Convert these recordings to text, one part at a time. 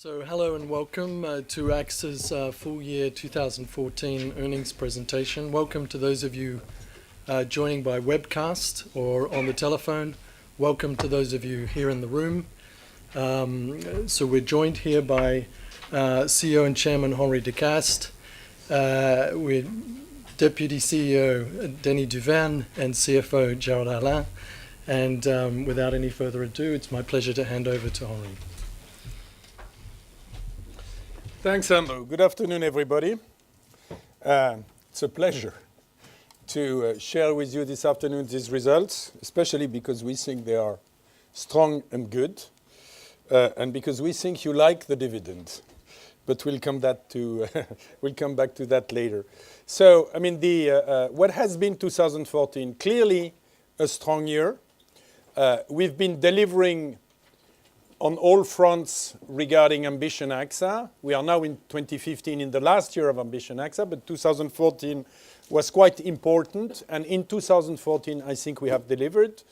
So hello and welcome to AXA's full year 2014 earnings presentation. Welcome to those of you joining by webcast or on the telephone. Welcome to those of you here in the room. So we're joined here by CEO and Chairman Henri de Cast, with Deputy CEO Denis Duverne and CFO Gerald Alain. And without any further ado, it's my pleasure to hand over to Henri. Thanks, Andrew. Good afternoon, everybody. It's a pleasure to share with you this afternoon these results, especially because we think they are strong and good, and because we think you like the dividend. But we'll come back to that later. So, I mean, what has been 2014? Clearly a strong year. We've been delivering on all fronts regarding Ambition AXA. We are now in 2015 in the last year of Ambition AXA, but 2014 was quite important. And in 2014, I think we have delivered.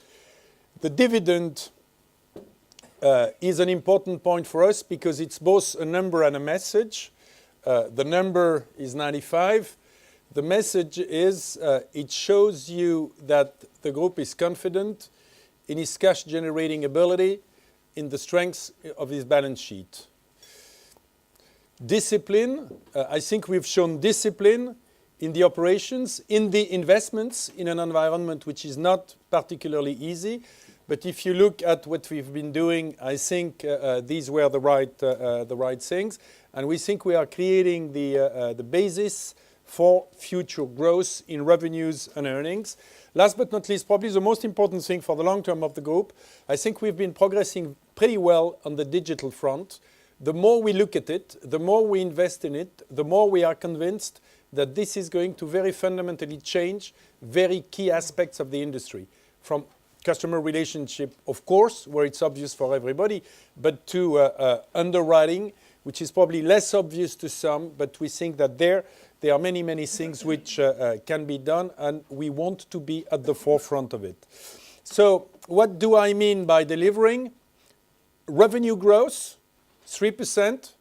The dividend is an important point for us because it's both a number and a message. The number is 95. The message is it shows you that the group is confident in its cash generating ability, in the strength of his balance sheet. Discipline, I think we've shown discipline in the operations, in the investments, in an environment which is not particularly easy. But if you look at what we've been doing, I think these were the right things. And we think we are creating the basis for future growth in revenues and earnings. Last but not least, probably the most important thing for the long term of the group, I think we've been progressing pretty well on the digital front. The more we look at it, the more we invest in it, the more we are convinced that this is going to very fundamentally change very key aspects of the industry. From customer relationship, of course, where it's obvious for everybody, but to underwriting, which is probably less obvious to some, but we think that there are many, many things which can be done, and we want to be at the forefront of it. So what do I mean by delivering? Revenue growth, 3%.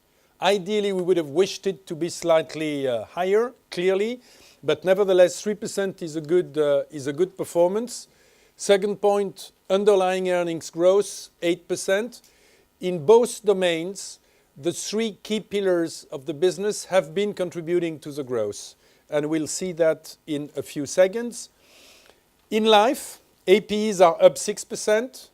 Ideally, we would have wished it to be slightly higher, clearly, but nevertheless, 3% is a good performance. Second point, underlying earnings growth, 8%. In both domains, the three key pillars of the business have been contributing to the growth, and we'll see that in a few seconds. In life, APEs are up 6%.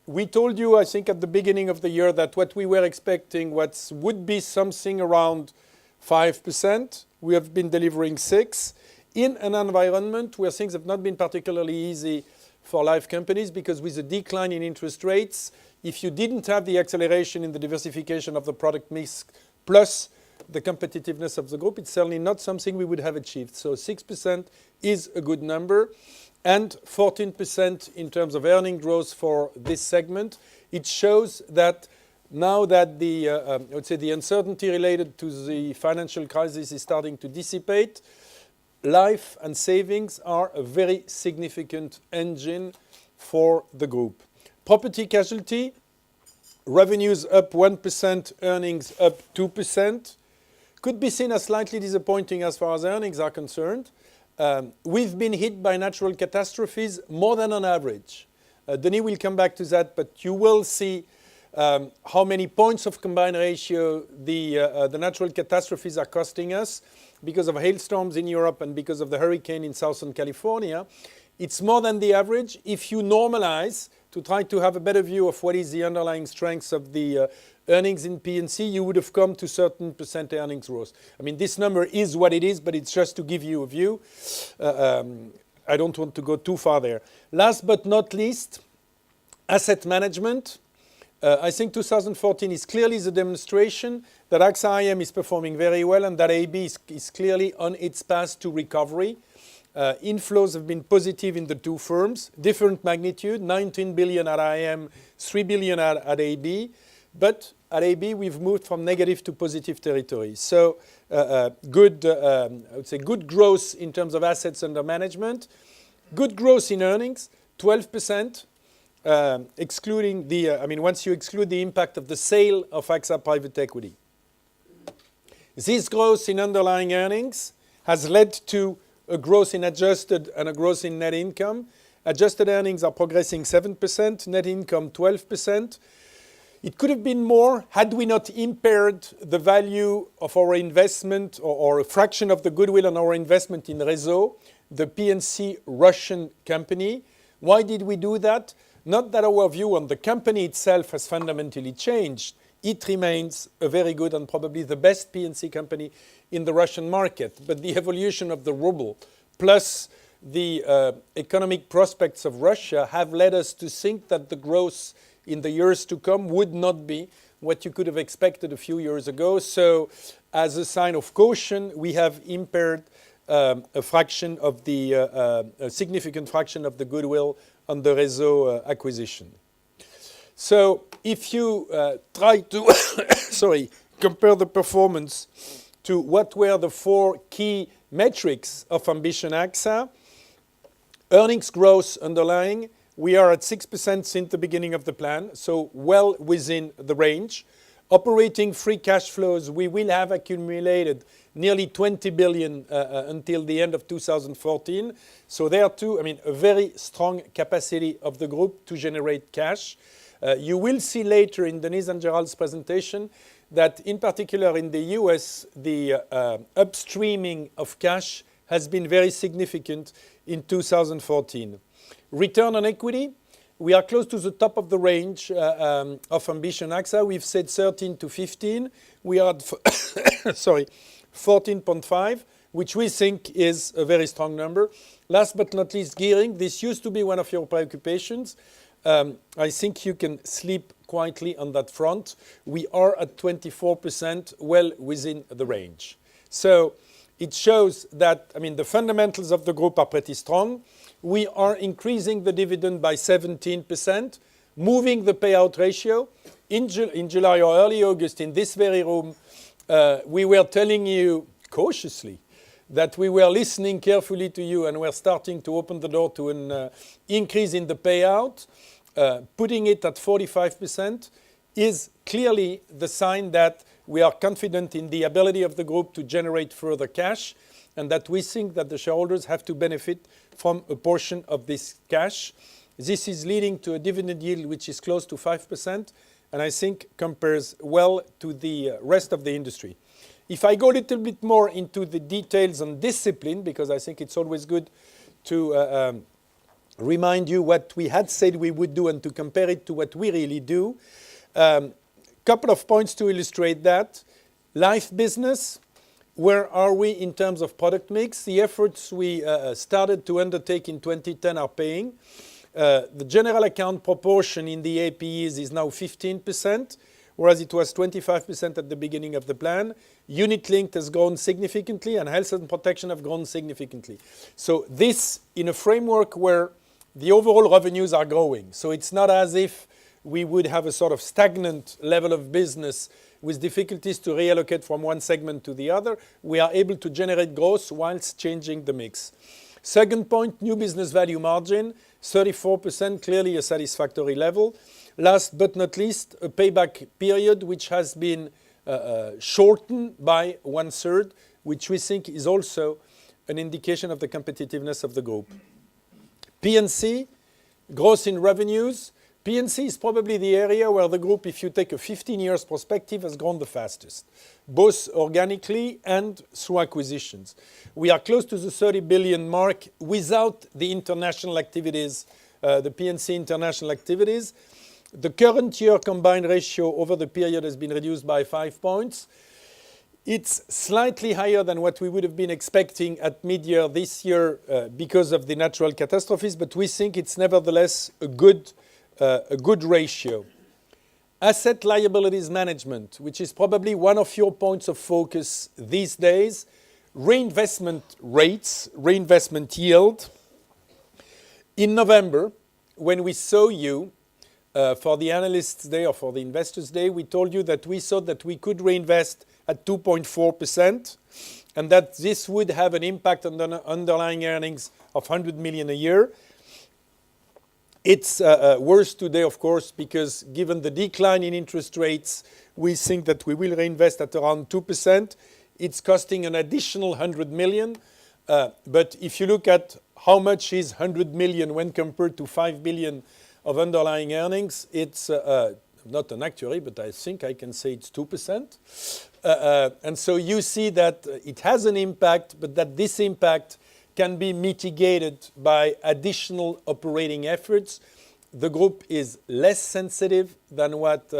We told you, I think, at the beginning of the year that what we were expecting would be something around 5%. We have been delivering 6% in an environment where things have not been particularly easy for life companies, because with a decline in interest rates, if you didn't have the acceleration in the diversification of the product mix plus the competitiveness of the group, it's certainly not something we would have achieved. So 6% is a good number, and 14% in terms of earning growth for this segment. It shows that now that I would say the uncertainty related to the financial crisis is starting to dissipate, life and savings are a very significant engine for the group. Property casualty, revenues up 1%, earnings up 2%. Could be seen as slightly disappointing as far as earnings are concerned. We've been hit by natural catastrophes more than on average. Denis will come back to that, but you will see how many points of combined ratio the natural catastrophes are costing us because of hailstorms in Europe and because of the hurricane in Southern California. It's more than the average. If you normalize to try to have a better view of what is the underlying strengths of the earnings in P&C, you would have come to certain percent earnings growth. I mean, this number is what it is, but it's just to give you a view. I don't want to go too far there. Last but not least, asset management. I think 2014 is clearly the demonstration that AXA IM is performing very well and that AB is clearly on its path to recovery. Inflows have been positive in the two firms, different magnitude, 19 billion at IM, 3 billion at AB. But at AB, we've moved from negative to positive territory. So I would say good growth in terms of assets under management, good growth in earnings, 12%. excluding the, once you exclude the impact of the sale of AXA Private Equity. This growth in underlying earnings has led to a growth in adjusted and a growth in net income. Adjusted earnings are progressing 7%, net income 12%. It could have been more had we not impaired the value of our investment or a fraction of the goodwill on our investment in Réseau, the P&C Russian company. Why did we do that? Not that our view on the company itself has fundamentally changed. It remains a very good and probably the best P&C company in the Russian market. But the evolution of the ruble plus the economic prospects of Russia have led us to think that the growth in the years to come would not be what you could have expected a few years ago. So as a sign of caution, we have impaired a significant fraction of the goodwill on the Réseau acquisition. So if you try to compare the performance to what were the four key metrics of Ambition AXA, earnings growth underlying, we are at 6% since the beginning of the plan, so well within the range. Operating free cash flows, we will have accumulated nearly 20 billion until the end of 2014. So there too, a very strong capacity of the group to generate cash. You will see later in Denise and Gerald's presentation that in particular in the US, the upstreaming of cash has been very significant in 2014. Return on equity, we are close to the top of the range of Ambition AXA. We've said 13 to 15. We are at 14.5, which we think is a very strong number. Last but not least, gearing. This used to be one of your preoccupations. I think you can sleep quietly on that front. We are at 24%, well within the range. So it shows that, the fundamentals of the group are pretty strong. We are increasing the dividend by 17%, moving the payout ratio. In July or early August, in this very room, we were telling you cautiously that we were listening carefully to you and we're starting to open the door to an increase in the payout. Putting it at 45% is clearly the sign that we are confident in the ability of the group to generate further cash and that we think that the shareholders have to benefit from a portion of this cash. This is leading to a dividend yield which is close to 5% and I think compares well to the rest of the industry. If I go a little bit more into the details on discipline, because I think it's always good to remind you what we had said we would do and to compare it to what we really do. Couple of points to illustrate that. Life business, where are we in terms of product mix? The efforts we started to undertake in 2010 are paying. The general account proportion in the APEs is now 15%, whereas it was 25% at the beginning of the plan. Unit linked has grown significantly and health and protection have grown significantly. So this in a framework where the overall revenues are growing. So it's not as if we would have a sort of stagnant level of business with difficulties to reallocate from one segment to the other. We are able to generate growth whilst changing the mix. Second point, new business value margin, 34%, clearly a satisfactory level. Last but not least, a payback period which has been shortened by 1/3, which we think is also an indication of the competitiveness of the group. P&C, growth in revenues. P&C is probably the area where the group, if you take a 15 years perspective, has grown the fastest, both organically and through acquisitions. We are close to the 30 billion mark without the international activities, the P&C international activities. The current year combined ratio over the period has been reduced by 5 points. It's slightly higher than what we would have been expecting at mid-year this year because of the natural catastrophes, but we think it's nevertheless a good ratio. Asset liabilities management, which is probably one of your points of focus these days. Reinvestment rates, reinvestment yield. In November, when we saw you for the Analysts Day or for the Investors Day, we told you that we thought that we could reinvest at 2.4% and that this would have an impact on the underlying earnings of 100 million a year. It's worse today, of course, because given the decline in interest rates, we think that we will reinvest at around 2%. It's costing an additional 100 million. But if you look at how much is 100 million when compared to 5 billion of underlying earnings, it's not an actuary, but I think I can say it's 2%. And so you see that it has an impact, but that this impact can be mitigated by additional operating efforts. The group is less sensitive than what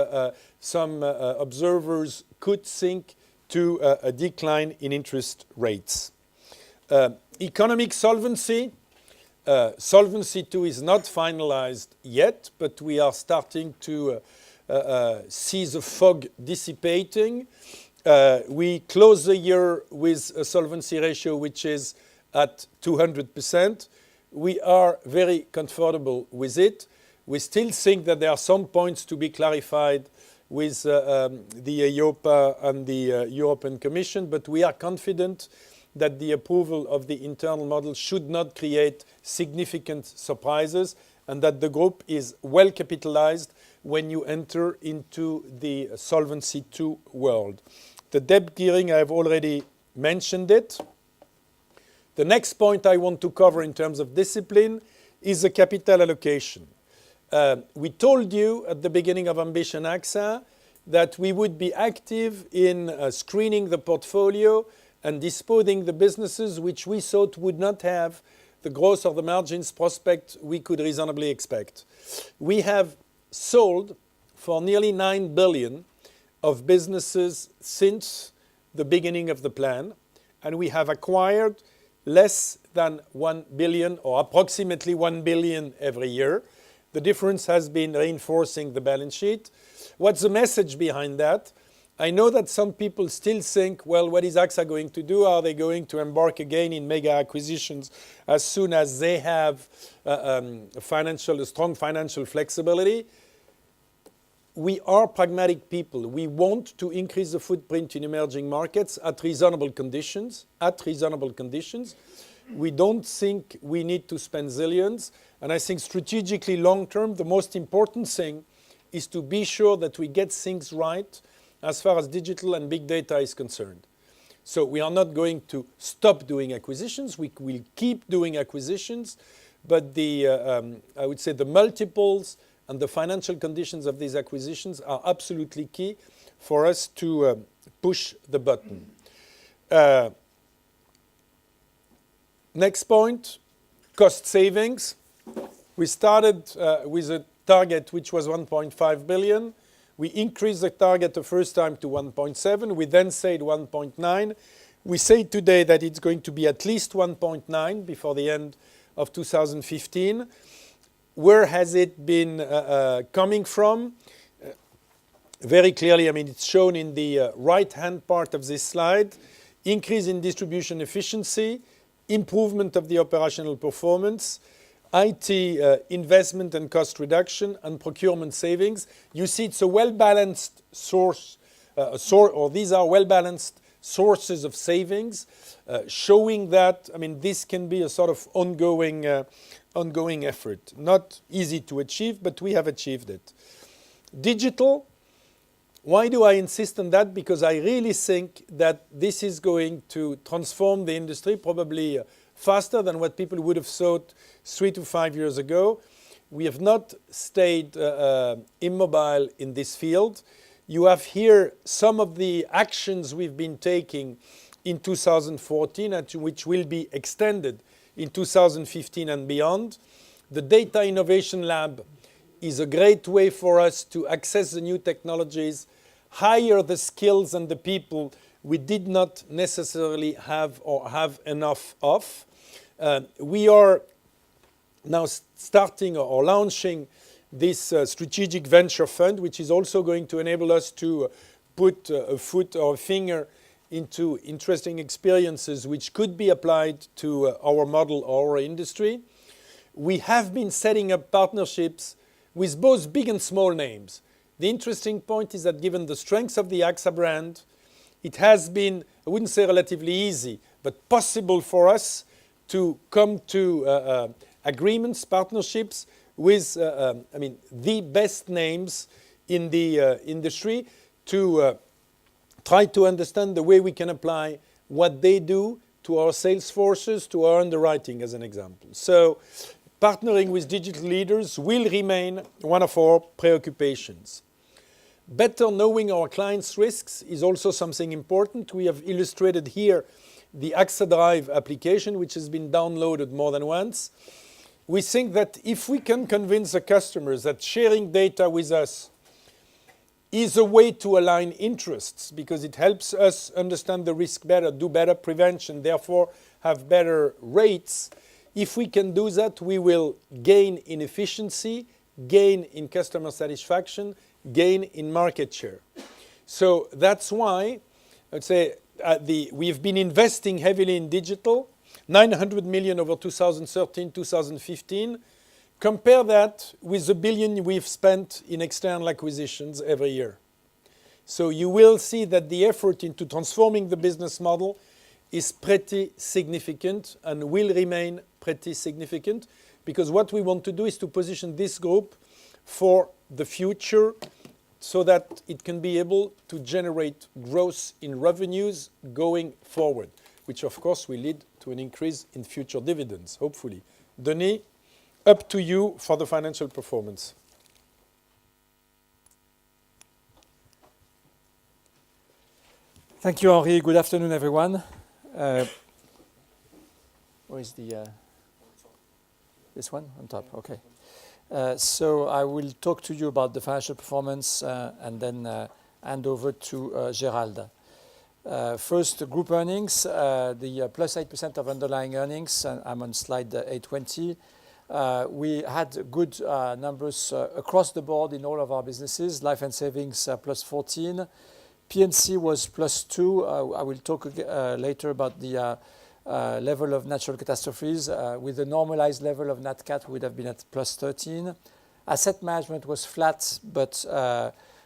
some observers could think to a decline in interest rates. Economic solvency. Solvency II is not finalized yet, but we are starting to see the fog dissipating. We close the year with a solvency ratio which is at 200%. We are very comfortable with it. We still think that there are some points to be clarified with the EIOPA and the European Commission, but we are confident that the approval of the internal model should not create significant surprises and that the group is well capitalized when you enter into the Solvency II world. The debt gearing, I have already mentioned it. The next point I want to cover in terms of discipline is the capital allocation. We told you at the beginning of Ambition AXA that we would be active in screening the portfolio and disposing the businesses which we thought would not have the growth or the margins prospect we could reasonably expect. We have sold for nearly 9 billion of businesses since the beginning of the plan, and we have acquired less than 1 billion or approximately 1 billion every year. The difference has been reinforcing the balance sheet. What's the message behind that? I know that some people still think, well, what is AXA going to do? Are they going to embark again in mega acquisitions as soon as they have a strong financial flexibility? We are pragmatic people. We want to increase the footprint in emerging markets at reasonable conditions. We don't think we need to spend zillions. And I think strategically long term, the most important thing is to be sure that we get things right as far as digital and big data is concerned. So we are not going to stop doing acquisitions. We will keep doing acquisitions. But I would say the multiples and the financial conditions of these acquisitions are absolutely key for us to push the button. Next point, cost savings. We started with a target which was 1.5 billion. We increased the target the first time to 1.7. We then said 1.9. We say today that it's going to be at least 1.9 before the end of 2015. Where has it been coming from? Very clearly, I mean, it's shown in the right-hand part of this slide. Increase in distribution efficiency, improvement of the operational performance, IT investment and cost reduction, and procurement savings. You see it's a well-balanced source, or these are well-balanced sources of savings, showing that, I mean, this can be a sort of ongoing effort. Not easy to achieve, but we have achieved it. Digital, why do I insist on that? Because I really think that this is going to transform the industry probably faster than what people would have thought 3 to 5 years ago. We have not stayed immobile in this field. You have here some of the actions we've been taking in 2014 and which will be extended in 2015 and beyond. The Data Innovation Lab is a great way for us to access the new technologies, hire the skills and the people we did not necessarily have or have enough of. We are now starting or launching this strategic venture fund, which is also going to enable us to put a foot or a finger into interesting experiences which could be applied to our model or our industry. We have been setting up partnerships with both big and small names. The interesting point is that given the strength of the AXA brand, it has been, I wouldn't say relatively easy, but possible for us to come to agreements, partnerships with, the best names in the industry to try to understand the way we can apply what they do to our sales forces, to our underwriting, as an example. So partnering with digital leaders will remain one of our preoccupations. Better knowing our clients' risks is also something important. We have illustrated here the AXA Drive application, which has been downloaded more than once. We think that if we can convince the customers that sharing data with us is a way to align interests, because it helps us understand the risk better, do better prevention, therefore have better rates. If we can do that, we will gain in efficiency, gain in customer satisfaction, gain in market share. So that's why I'd say we've been investing heavily in digital, 900 million over 2013, 2015. Compare that with the billion we've spent in external acquisitions every year. So you will see that the effort into transforming the business model is pretty significant and will remain pretty significant, because what we want to do is to position this group for the future so that it can be able to generate growth in revenues going forward, which of course will lead to an increase in future dividends, hopefully. Denis, up to you for the financial performance. Thank you, Henri. Good afternoon, everyone. Where is this one? On top, okay. So I will talk to you about the financial performance and then hand over to Gérald. First, group earnings, the plus 8% of underlying earnings. I'm on slide 820. We had good numbers across the board in all of our businesses. Life and savings plus 14. P&C was plus 2. I will talk later about the level of natural catastrophes. With the normalized level of Nat Cat, we would have been at plus 13. Asset management was flat, but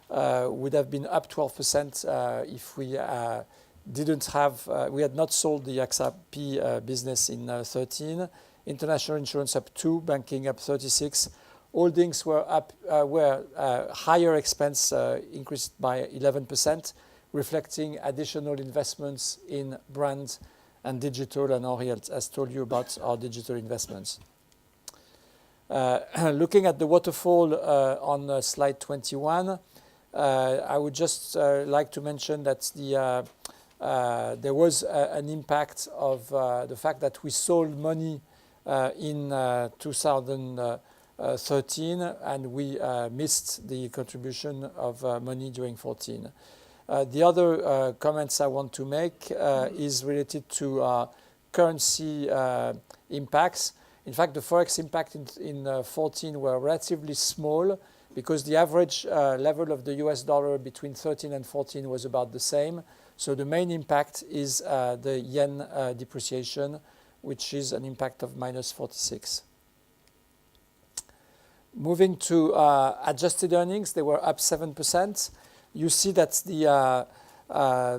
would have been up 12% if we we had not sold the AXA P business in 13. International insurance up 2, banking up 36. Holdings were up, higher expense increased by 11%, reflecting additional investments in brand and digital, and Henri has told you about our digital investments. Looking at the waterfall on slide 21, I would just like to mention that there was an impact of the fact that we sold money in 2013, and we missed the contribution of money during 2014. The other comments I want to make is related to currency impacts. In fact, the forex impact in 2014 were relatively small, because the average level of the US dollar between 13 and 14 was about the same. So the main impact is the yen depreciation, which is an impact of minus 46. Moving to adjusted earnings, they were up 7%. You see that the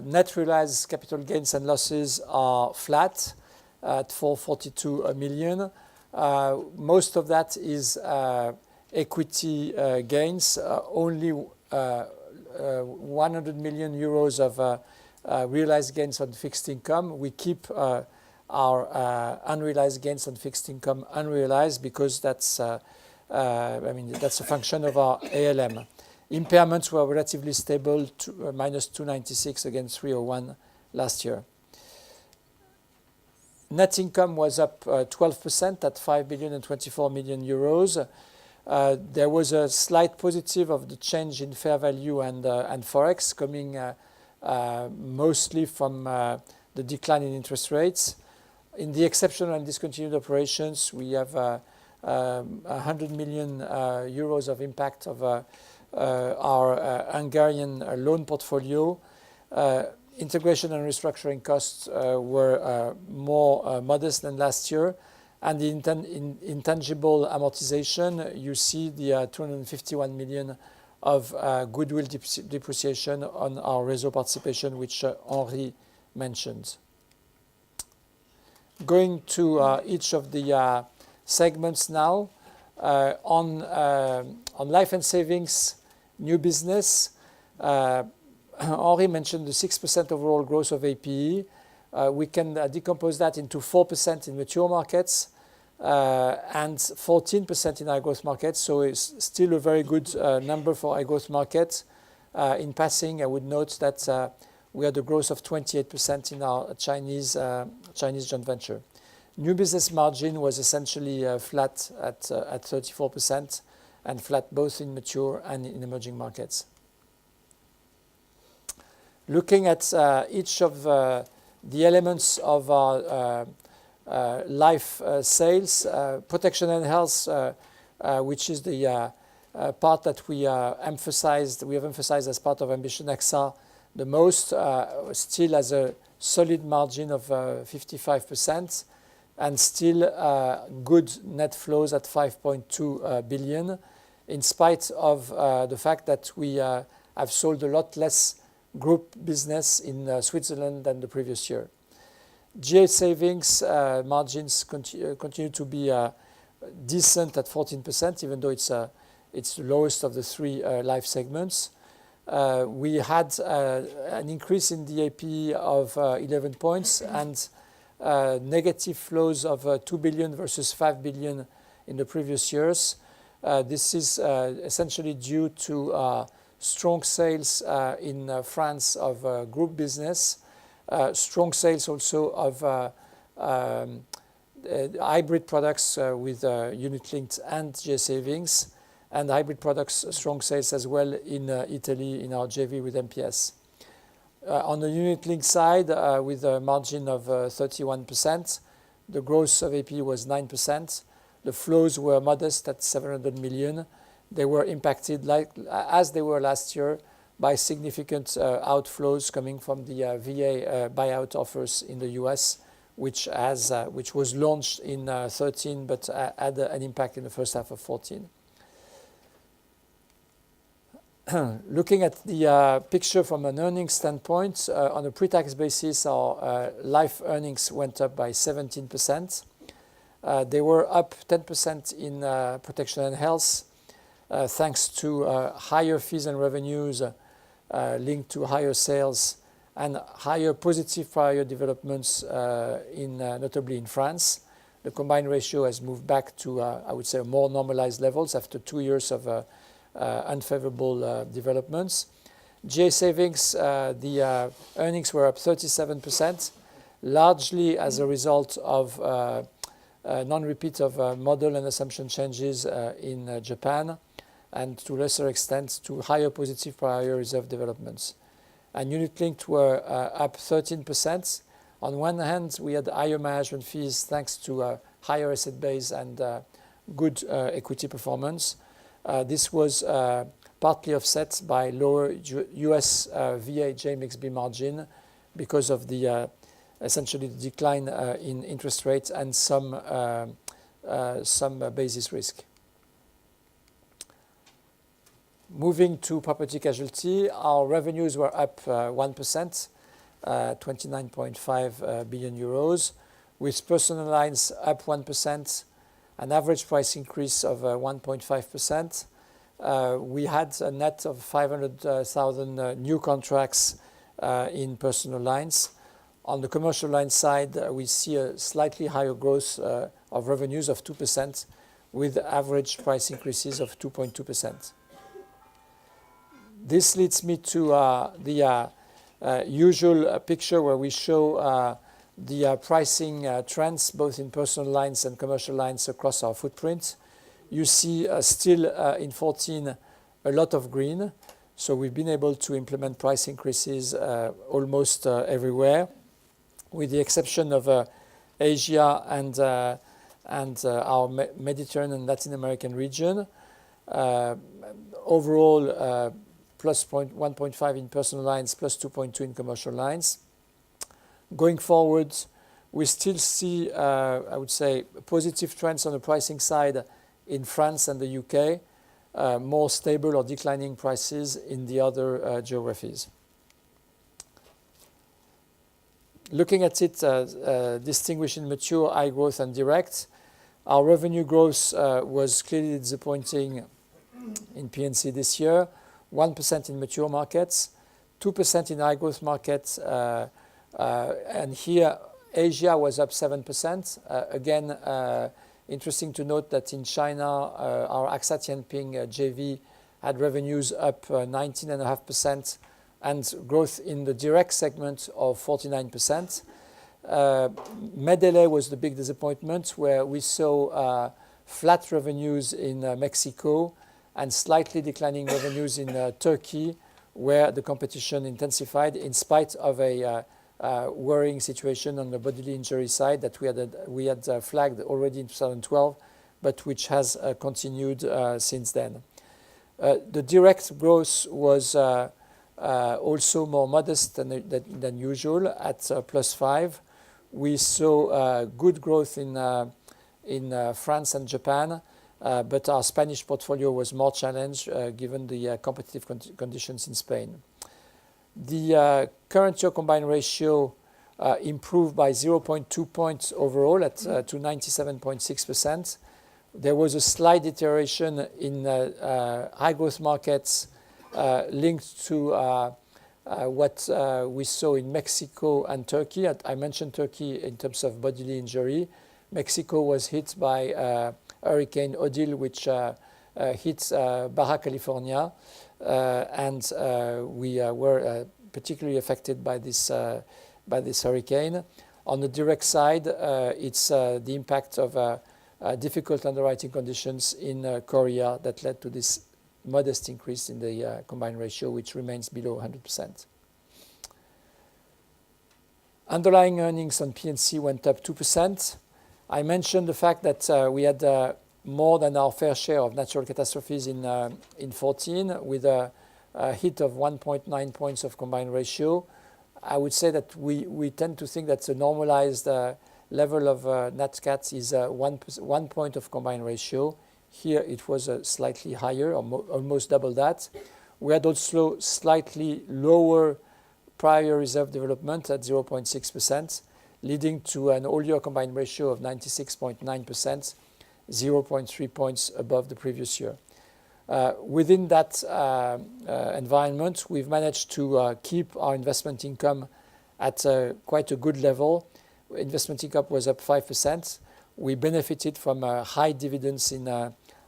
net realized capital gains and losses are flat at 442 million. Most of that is equity gains, only 100 million euros of realized gains on fixed income. We keep our unrealized gains on fixed income unrealized, because that's that's a function of our ALM. Impairments were relatively stable, to minus 296 against 301 last year. Net income was up 12% at 5,024 million euros. There was a slight positive of the change in fair value and forex, coming mostly from the decline in interest rates. In the exceptional and discontinued operations, we have 100 million euros of impact of our Hungarian loan portfolio. Integration and restructuring costs were more modest than last year. And the intangible amortization, you see the 251 million of goodwill depreciation on our Réseau participation, which Henri mentioned. Going to each of the segments now. On life and savings, new business, Henri mentioned the 6% overall growth of APE. We can decompose that into 4% in mature markets and 14% in high growth markets. So it's still a very good number for high growth markets. In passing, I would note that we had a growth of 28% in our Chinese joint venture. New business margin was essentially flat at 34% and flat both in mature and in emerging markets. Looking at each of the elements of our life sales, protection and health, which is the part that we have emphasized as part of Ambition AXA the most, still has a solid margin of 55% and still good net flows at 5.2 billion, in spite of the fact that we have sold a lot less group business in Switzerland than the previous year. GA savings margins continue to be decent at 14%, even though it's the lowest of the three life segments. We had an increase in the AP of 11 points and negative flows of 2 billion versus 5 billion in the previous years. This is essentially due to strong sales in France of group business, strong sales also of hybrid products with unit-linked and GA savings, and hybrid products strong sales as well in Italy in our JV with MPS. On the unit-linked side, with a margin of 31%, the growth of AP was 9%. The flows were modest at 700 million. They were impacted, as they were last year, by significant outflows coming from the VA buyout offers in the US, which was launched in 13 but had an impact in the first half of 14. Looking at the picture from an earnings standpoint, on a pre-tax basis, our life earnings went up by 17%. They were up 10% in protection and health, thanks to higher fees and revenues linked to higher sales and higher positive prior developments, notably in France. The combined ratio has moved back to, I would say, more normalized levels after 2 years of unfavorable developments. GA savings, the earnings were up 37%, largely as a result of non-repeat of model and assumption changes in Japan, and to a lesser extent to higher positive prior reserve developments. And unit-linked were up 13%. On one hand, we had higher management fees thanks to higher asset base and good equity performance. This was partly offset by lower US VA JMXB margin because of the essentially the decline in interest rates and some basis risk. Moving to property casualty, our revenues were up 1%, 29.5 billion euros, with personal lines up 1%, an average price increase of 1.5%. We had a net of 500,000 new contracts in personal lines. On the commercial line side, we see a slightly higher growth of revenues of 2%, with average price increases of 2.2%. This leads me to the usual picture where we show the pricing trends both in personal lines and commercial lines across our footprint. You see still in 14 a lot of green, so we've been able to implement price increases almost everywhere, with the exception of Asia and our Mediterranean and Latin American region. Overall, plus 1.5 in personal lines, plus 2.2 in commercial lines. Going forward, we still see, I would say, positive trends on the pricing side in France and the UK, more stable or declining prices in the other geographies. Looking at it, distinguishing mature, high growth, and direct, Our revenue growth was clearly disappointing in P&C this year, 1% in mature markets, 2% in high growth markets, and here Asia was up 7%. Again, interesting to note that in China, our AXA Tianping JV had revenues up 19.5% and growth in the direct segment of 49%. Medellé was the big disappointment, where we saw flat revenues in Mexico and slightly declining revenues in Turkey, where the competition intensified in spite of a worrying situation on the bodily injury side that we had flagged already in 2012, but which has continued since then. The direct growth was also more modest than usual at +5%. We saw good growth in France and Japan, but our Spanish portfolio was more challenged given the competitive conditions in Spain. The current year combined ratio improved by 0.2 points overall to 97.6%. There was a slight deterioration in high growth markets linked to what we saw in Mexico and Turkey. I mentioned Turkey in terms of bodily injury. Mexico was hit by Hurricane Odile, which hit Baja California, and we were particularly affected by this hurricane. On the direct side, it's the impact of difficult underwriting conditions in Korea that led to this modest increase in the combined ratio, which remains below 100%. Underlying earnings on P&C went up 2%. I mentioned the fact that we had more than our fair share of natural catastrophes in 2014, with a hit of 1.9 points of combined ratio. I would say that we tend to think that the normalized level of nat cats is 1 point of combined ratio. Here it was slightly higher, almost double that. We had also slightly lower prior reserve development at 0.6%, leading to an all-year combined ratio of 96.9%, 0.3 points above the previous year. Within that environment, we've managed to keep our investment income at quite a good level. Investment income was up 5%. We benefited from high dividends in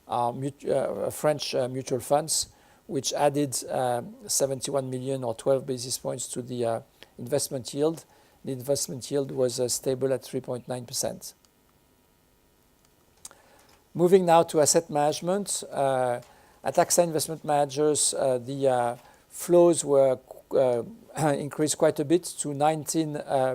our French mutual funds, which added 71 million or 12 basis points to the investment yield. The investment yield was stable at 3.9%. Moving now to asset management. At AXA Investment Managers, the flows were increased quite a bit to 19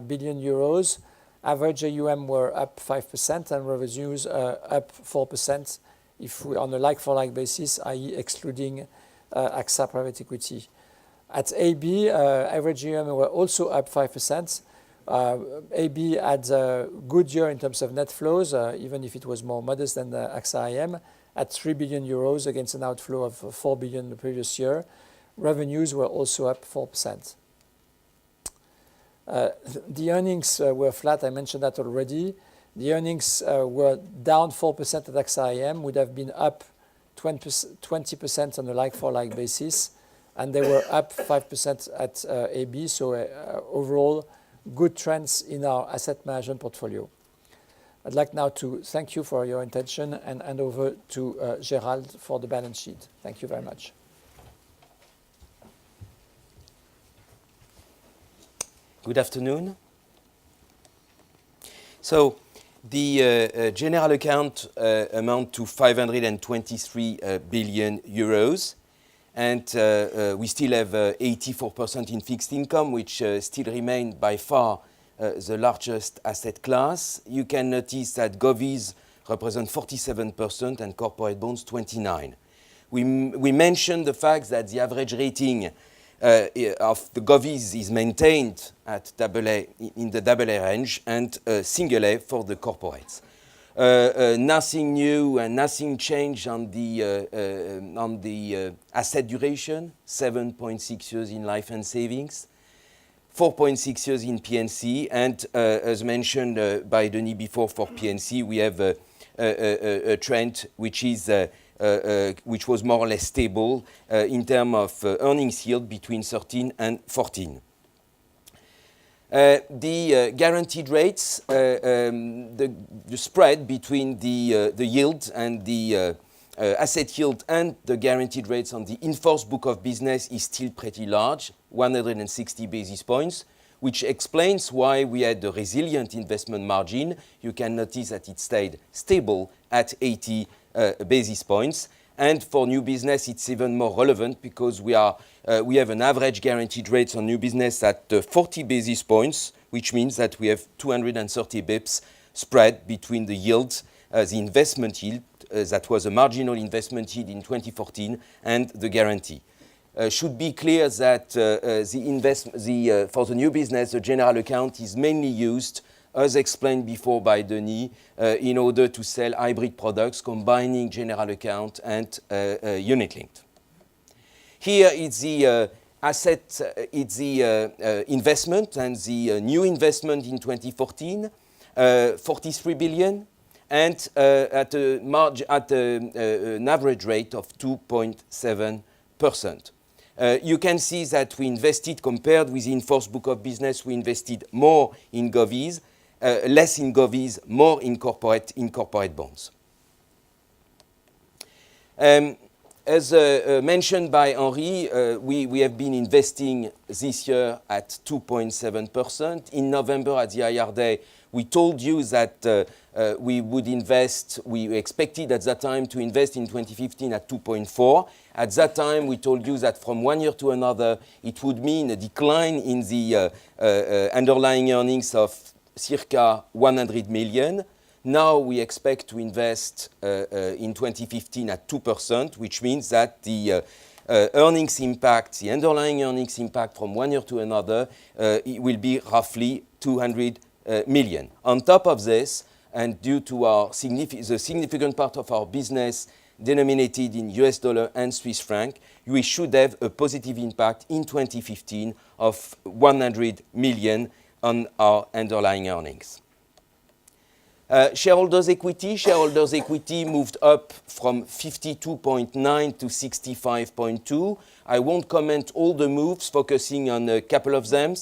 billion euros. Average AUM were up 5% and revenues up 4% if we on a like-for-like basis, i.e. excluding AXA Private Equity. At AB, average AUM were also up 5%. AB had a good year in terms of net flows, even if it was more modest than the AXA IM, at 3 billion euros against an outflow of 4 billion the previous year. Revenues were also up 4%. The earnings were flat. I mentioned that already. The earnings were down 4% at AXA IM, would have been up 20% on a like-for-like basis, and they were up 5% at AB. So overall, good trends in our asset management portfolio. I'd like now to thank you for your attention and hand over to Gérald for the balance sheet. Thank you very much. Good afternoon. So the general account amount to 523 billion euros. And we still have 84% in fixed income, which still remain by far the largest asset class. You can notice that govies represent 47% and corporate bonds 29%. We mentioned the fact that the average rating of the govies is maintained at AA, in the AA range, and single A for the corporates. Nothing new and nothing changed on the asset duration, 7.6 years in life and savings, 4.6 years in P&C, and as mentioned by Denis before, for P&C, we have trend, which was more or less stable in terms of earnings yield between 13 and 14. The guaranteed rates, the spread between the yield and the asset yield and the guaranteed rates on the in-force book of business is still pretty large, 160 basis points, which explains why we had a resilient investment margin. You can notice that it stayed stable at 80 basis points. And for new business, it's even more relevant because we have an average guaranteed rates on new business at 40 basis points, which means that we have 230 bips spread between the yield, the investment yield, that was a marginal investment yield in 2014, and the guarantee. Should be clear that for the new business, the general account is mainly used, as explained before by Denis, in order to sell hybrid products combining general account and unit-linked. Here it's the it's the investment, and the new investment in 2014, 43 billion, and at an average rate of 2.7%. You can see that we invested, compared with the in-force book of business, we invested more in govies, less in govies, more in corporate bonds. As mentioned by Henri, we have been investing this year at 2.7%. In November at the IR Day, we told you that we would invest, we expected at that time to invest in 2015 at 2.4. At that time, we told you that from one year to another, it would mean a decline in the underlying earnings of circa 100 million. Now we expect to invest in 2015 at 2%, which means that the earnings impact, the underlying earnings impact from one year to another, it will be roughly 200 million. On top of this, and due to the significant part of our business denominated in US dollar and Swiss franc, we should have a positive impact in 2015 of 100 million on our underlying earnings. Shareholders' equity moved up from 52.9 to 65.2. I won't comment all the moves, focusing on a couple of them.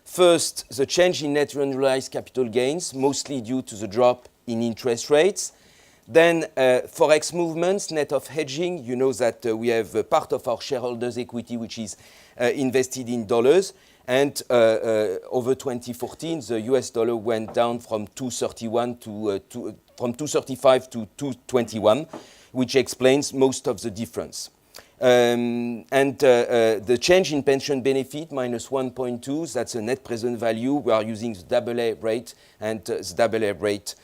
First, the change in net unrealized capital gains, mostly due to the drop in interest rates. Then forex movements, net of hedging. You know that we have a part of our shareholders' equity which is invested in dollars. And over 2014, the US dollar went down from 231 to from 235 to 221, which explains most of the difference. The change in pension benefit, minus 1.2, that's a net present value. We are using the AA rate, and the AA rate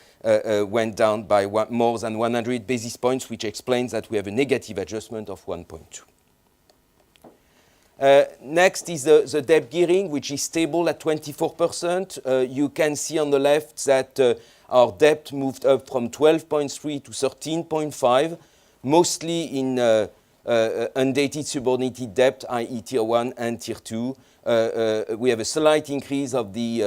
went down by more than 100 basis points, which explains that we have a negative adjustment of 1.2. Next is the debt gearing, which is stable at 24%. You can see on the left that our debt moved up from 12.3 to 13.5, mostly in undated subordinated debt, i.e. Tier 1 and Tier 2. We have a slight increase of the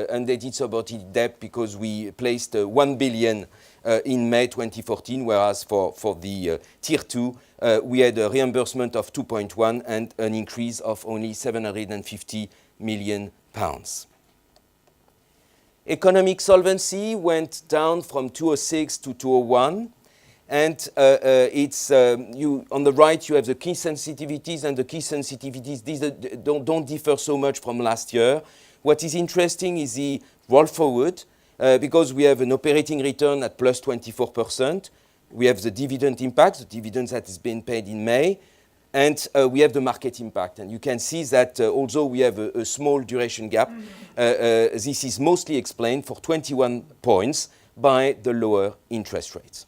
undated subordinated debt because we placed 1 billion in May 2014, whereas for the Tier 2, we had a reimbursement of 2.1 and an increase of only 750 million pounds. Economic solvency went down from 206 to 201. And on the right, you have the key sensitivities, and the key sensitivities, these don't differ so much from last year. What is interesting is the roll forward, because we have an operating return at plus 24%. We have the dividend impact, the dividends that is being paid in May, and we have the market impact. And you can see that although we have a small duration gap, this is mostly explained for 21 points by the lower interest rates.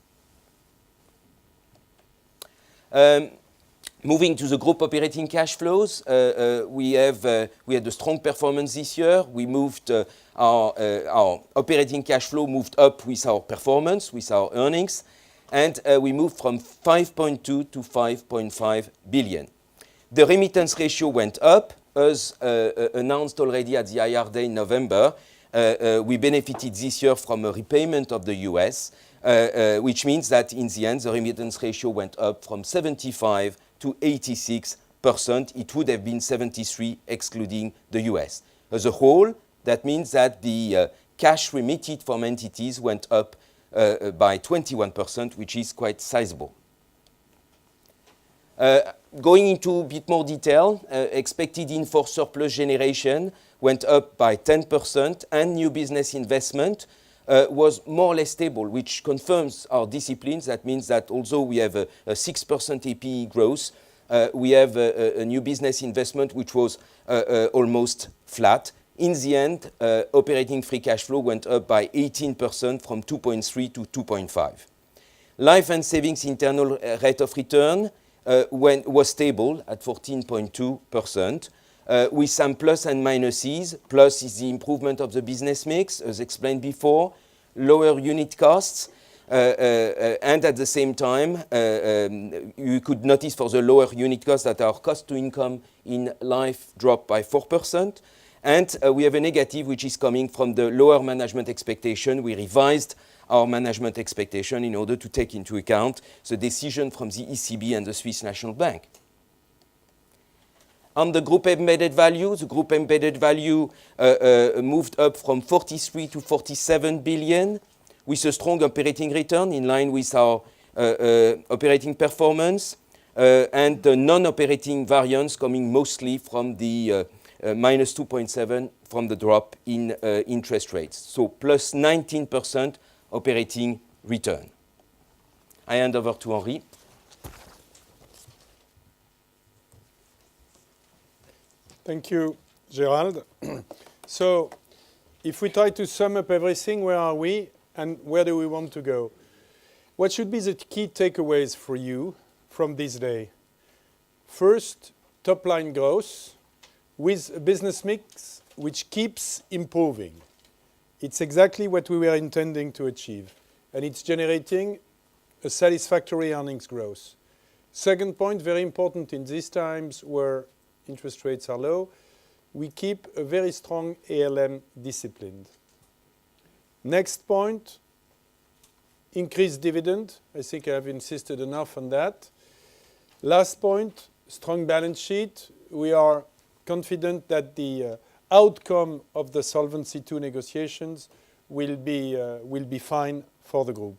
Moving to the group operating cash flows, we had a strong performance this year. We moved our operating cash flow moved up with our performance, with our earnings, and we moved from 5.2 to 5.5 billion. The remittance ratio went up, as announced already at the IR Day in November. We benefited this year from a repayment of the US. which means that in the end, the remittance ratio went up from 75 to 86%. It would have been 73 excluding the US. As a whole, that means that the cash remitted from entities went up by 21%, which is quite sizable. Going into a bit more detail, expected in-force surplus generation went up by 10%, and new business investment was more or less stable, which confirms our disciplines. That means that although we have a 6% APE growth, we have a new business investment which was almost flat. In the end, operating free cash flow went up by 18% from 2.3 to 2.5. Life and savings internal rate of return was stable at 14.2%, with some plus and minuses. Plus is the improvement of the business mix, as explained before, lower unit costs, and at the same time, you could notice for the lower unit costs that our cost to income in life dropped by 4%. And we have a negative which is coming from the lower management expectation. We revised our management expectation in order to take into account the decision from the ECB and the Swiss National Bank. On the group embedded value, the group embedded value moved up from 43 to 47 billion with a strong operating return in line with our operating performance and the non-operating variance coming mostly from the minus 2.7 from the drop in interest rates. So plus 19% operating return. I hand over to Henri. Thank you, Gérald. So if we try to sum up everything, where are we and where do we want to go? What should be the key takeaways for you from this day? First, top-line growth with a business mix which keeps improving. It's exactly what we were intending to achieve, and it's generating a satisfactory earnings growth. Second point, very important in these times where interest rates are low, we keep a very strong ALM discipline. Next point, increased dividend. I think I have insisted enough on that. Last point, strong balance sheet. We are confident that the outcome of the Solvency II negotiations will be fine for the group.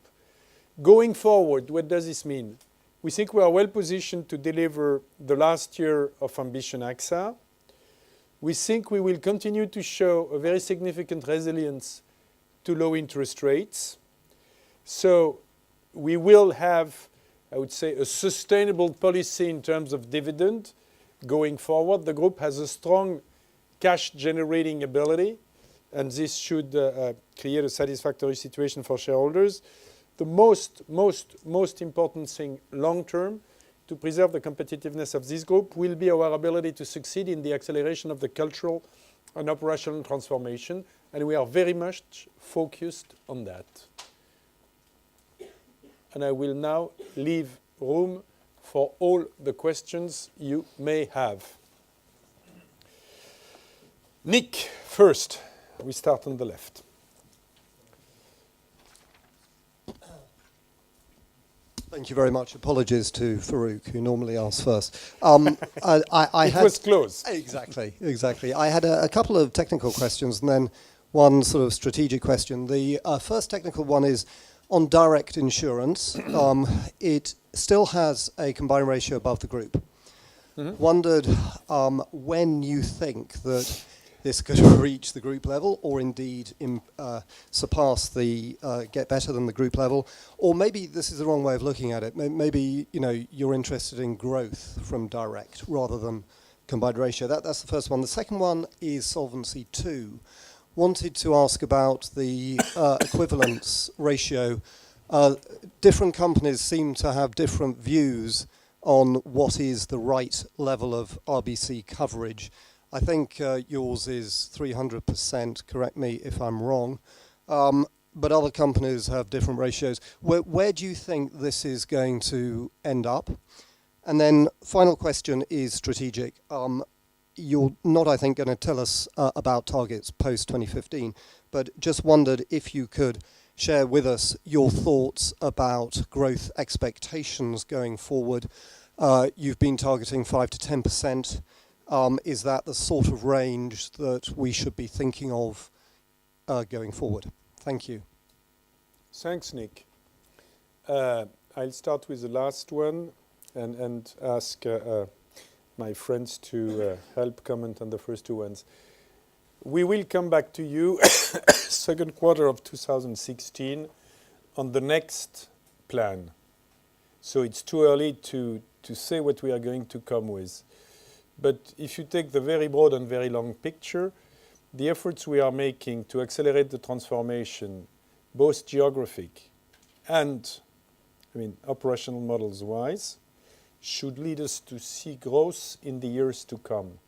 Going forward, what does this mean? We think we are well positioned to deliver the last year of Ambition AXA. We think we will continue to show a very significant resilience to low interest rates. So we will have, I would say, a sustainable policy in terms of dividend going forward. The group has a strong cash generating ability, and this should create a satisfactory situation for shareholders. The most important thing long term to preserve the competitiveness of this group will be our ability to succeed in the acceleration of the cultural and operational transformation, and we are very much focused on that. And I will now leave room for all the questions you may have. Nick, first. We start on the left. Thank you very much. Apologies to Farouk, who normally asks first. It was close. Exactly. I had a couple of technical questions and then one sort of strategic question. The first technical one is on direct insurance. It still has a combined ratio above the group. Mm-hmm. Wondered when you think that this could reach the group level, or indeed surpass get better than the group level, or maybe this is the wrong way of looking at it. Maybe you're interested in growth from direct rather than combined ratio. That's the first one. The second one is Solvency II. Wanted to ask about the equivalence ratio. Different companies seem to have different views on what is the right level of RBC coverage. I think yours is 300%, correct me if I'm wrong, but other companies have different ratios. Where do you think this is going to end up? And then final question is strategic. You're not, I think, going to tell us about targets post-2015, but just wondered if you could share with us your thoughts about growth expectations going forward. You've been targeting 5 to 10%. Is that the sort of range that we should be thinking of going forward? Thank you. Thanks, Nick. I'll start with the last one and ask my friends to help comment on the first two ones. We will come back to you second quarter of 2016 on the next plan. So it's too early to say what we are going to come with. But if you take the very broad and very long picture, the efforts we are making to accelerate the transformation, both geographic and operational models wise, should lead us to see growth in the years to come.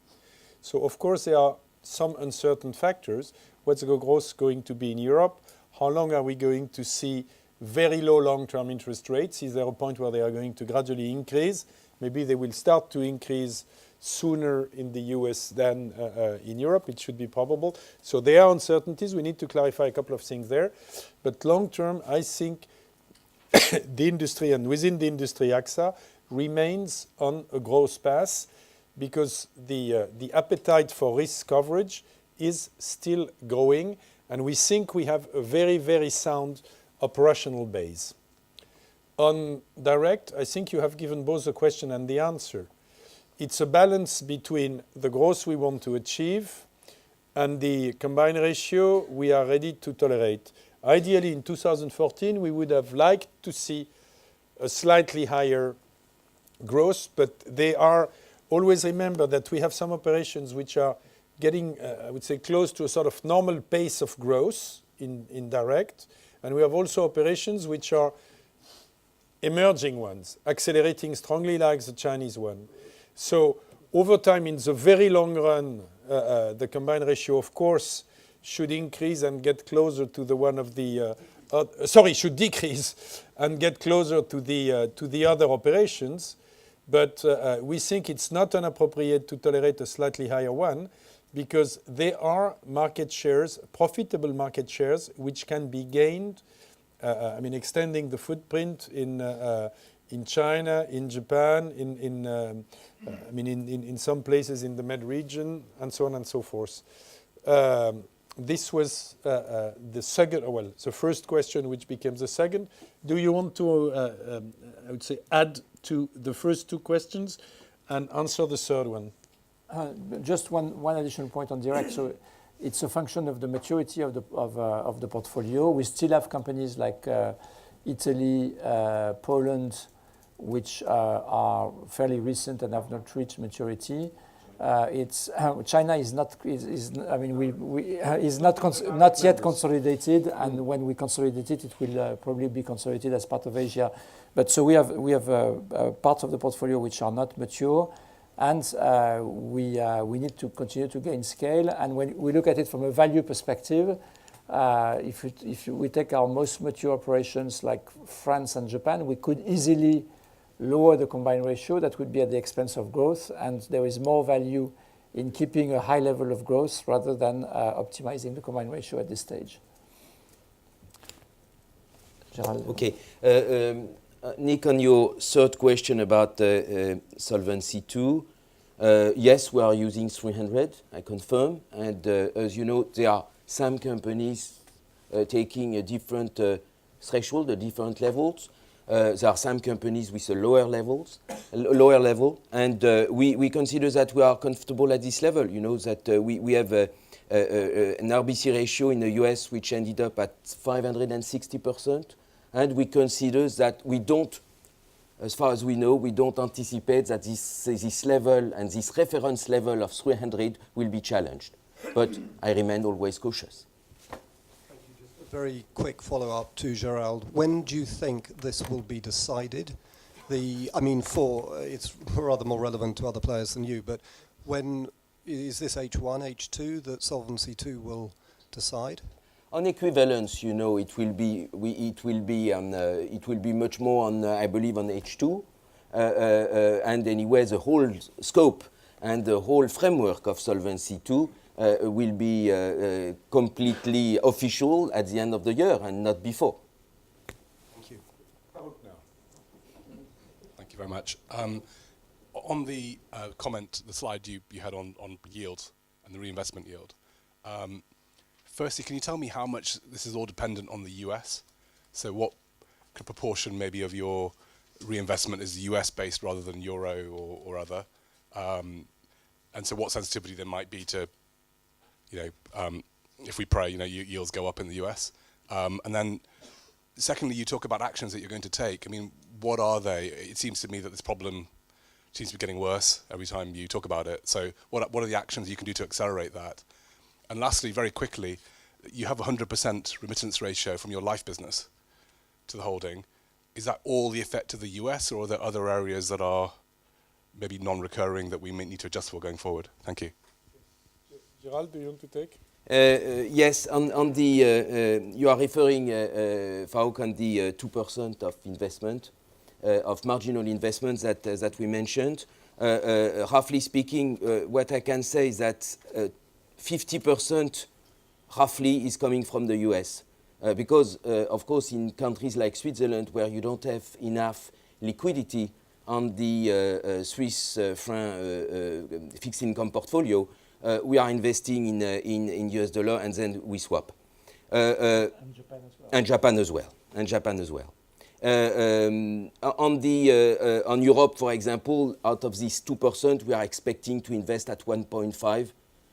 So of course there are some uncertain factors. What's the growth going to be in Europe? How long are we going to see very low long-term interest rates? Is there a point where they are going to gradually increase? Maybe they will start to increase sooner in the US than in Europe. It should be probable. So there are uncertainties. We need to clarify a couple of things there. But long term, I think the industry and within the industry AXA remains on a growth path because the appetite for risk coverage is still growing, and we think we have a very, very sound operational base. On direct, I think you have given both the question and the answer. It's a balance between the growth we want to achieve and the combined ratio we are ready to tolerate. Ideally, in 2014, we would have liked to see a slightly higher growth, but they are always remember that we have some operations which are getting, I would say, close to a sort of normal pace of growth in direct, and we have also operations which are emerging ones, accelerating strongly like the Chinese one. So over time, in the very long run, the combined ratio, of course, should increase and get closer to the one of the, should decrease and get closer to the other operations. But we think it's not inappropriate to tolerate a slightly higher one because there are market shares, profitable market shares, which can be gained. Extending the footprint in China, in Japan, in some places in the Med region, and so on and so forth. This was the first question, which became the second. Do you want to, I would say, add to the first two questions and answer the third one? Just one additional point on direct. So it's a function of the maturity of the portfolio. We still have companies like Italy, Poland, which are fairly recent and have not reached maturity. China is not yet consolidated, and when we consolidate it, it will probably be consolidated as part of Asia. But so we have parts of the portfolio which are not mature, and we need to continue to gain scale. And when we look at it from a value perspective, if we take our most mature operations like France and Japan, we could easily lower the combined ratio. That would be at the expense of growth, and there is more value in keeping a high level of growth rather than optimizing the combined ratio at this stage. Gérald? Okay. Nick, on your third question about Solvency II, yes, we are using 300, I confirm. And as you know, there are some companies taking a different threshold, at different levels. There are some companies with a lower level, and we consider that we are comfortable at this level. You know that we have an RBC ratio in the US which ended up at 560%, and we consider that we don't, as far as we know, we don't anticipate that this level and this reference level of 300 will be challenged. But I remain always cautious. Very quick follow-up to Gérald. When do you think this will be decided? It's rather more relevant to other players than you, but when is this H1, H2 that Solvency II will decide? On equivalence, you know, it will be much more on, I believe, on H2, and anyway, the whole scope and the whole framework of Solvency II will be completely official at the end of the year and not before. Thank you. Thank you very much. On the comment, the slide you had on yield and the reinvestment yield, firstly, can you tell me how much this is all dependent on the US? So what proportion maybe of your reinvestment is US based rather than Euro or other? And so what sensitivity there might be to, if we pray, yields go up in the US? And then secondly, you talk about actions that you're going to take. I mean, what are they? It seems to me that this problem seems to be getting worse every time you talk about it. So what are the actions you can do to accelerate that? And lastly, very quickly, you have a 100% remittance ratio from your life business to the holding. Is that all the effect of the US, or are there other areas that are maybe non-recurring that we may need to adjust for going forward? Thank you. Gerald, do you want to take? Yes, on the you are referring, Farouk, on the 2% of investment, of marginal investments that we mentioned. Roughly speaking, what I can say is that 50% roughly is coming from the US. Because, of course, in countries like Switzerland, where you don't have enough liquidity on the Swiss franc fixed income portfolio, we are investing in US dollar and then we swap. And Japan as well. And Japan as well. On Europe, for example, out of this 2%, we are expecting to invest at 1.5,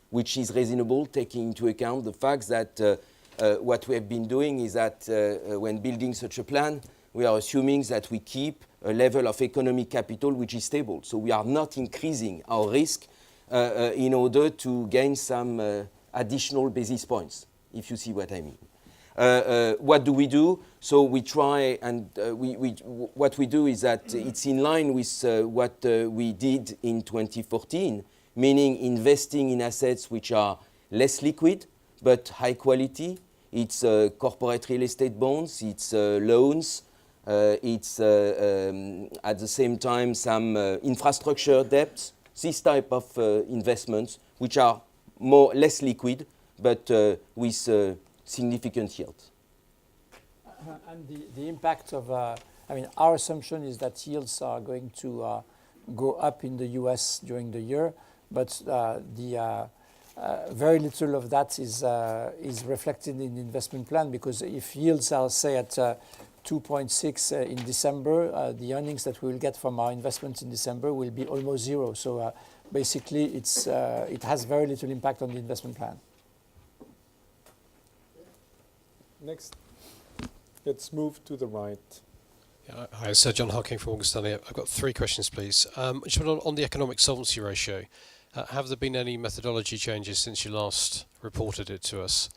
which is reasonable, taking into account the fact that what we have been doing is that when building such a plan, we are assuming that we keep a level of economic capital which is stable. So we are not increasing our risk in order to gain some additional basis points, if you see what I mean. What do we do? So we try, and what we do is that it's in line with what we did in 2014, meaning investing in assets which are less liquid but high quality. It's corporate real estate bonds, it's loans, it's at the same time some infrastructure debts, this type of investments which are less liquid but with significant yield. And the impact of, our assumption is that yields are going to go up in the US during the year, but very little of that is reflected in the investment plan, because if yields are, say, at 2.6 in December, the earnings that we will get from our investments in December will be almost zero. So basically, it has very little impact on the investment plan. Next, let's move to the right. Yeah, hi, Sir John Hocking from Morgan Stanley. I've got three questions, please. Just on the economic solvency ratio, have there been any methodology changes since you last reported it to us?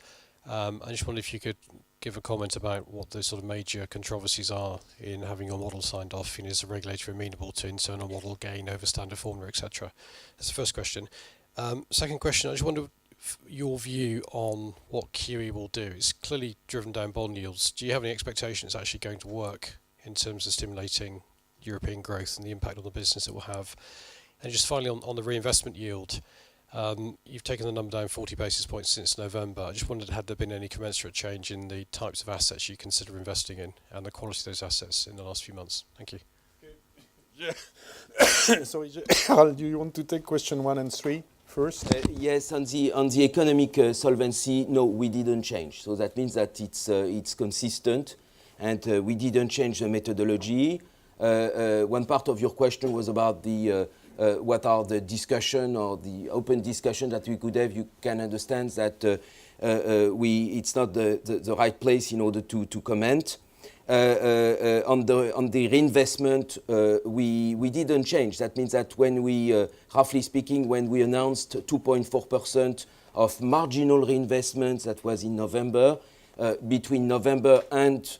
I just wonder if you could give a comment about what the sort of major controversies are in having your model signed off. Is the regulator amenable to internal model gain over standard formula, etc.? That's the first question. Second question, I just wonder your view on what QE will do. It's clearly driven down bond yields. Do you have any expectation it's actually going to work in terms of stimulating European growth and the impact on the business it will have? And just finally on the reinvestment yield, you've taken the number down 40 basis points since November. I just wondered, had there been any commensurate change in the types of assets you consider investing in and the quality of those assets in the last few months? Thank you. Yeah. Sorry, Gerald, do you want to take question 1 and 3 first? Yes, on the economic solvency, no, we didn't change. So that means that it's consistent, and we didn't change the methodology. One part of your question was about the what are the discussion or the open discussion that we could have. You can understand that it's not the right place in order to comment. On the reinvestment, we didn't change. That means that when we, roughly speaking, when we announced 2.4% of marginal reinvestments, that was in November, between November and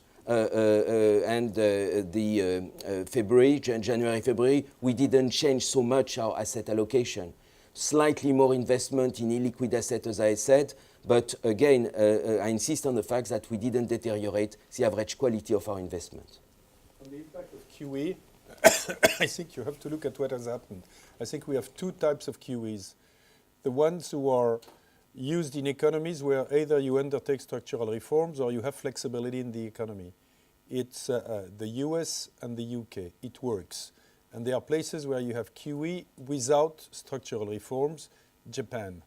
February, January, February, we didn't change so much our asset allocation. Slightly more investment in illiquid assets, as I said, but again, I insist on the fact that we didn't deteriorate the average quality of our investment. On the impact of QE, I think you have to look at what has happened. I think we have two types of QEs. The ones who are used in economies where either you undertake structural reforms or you have flexibility in the economy. It's the US and the UK. It works. And there are places where you have QE without structural reforms, Japan.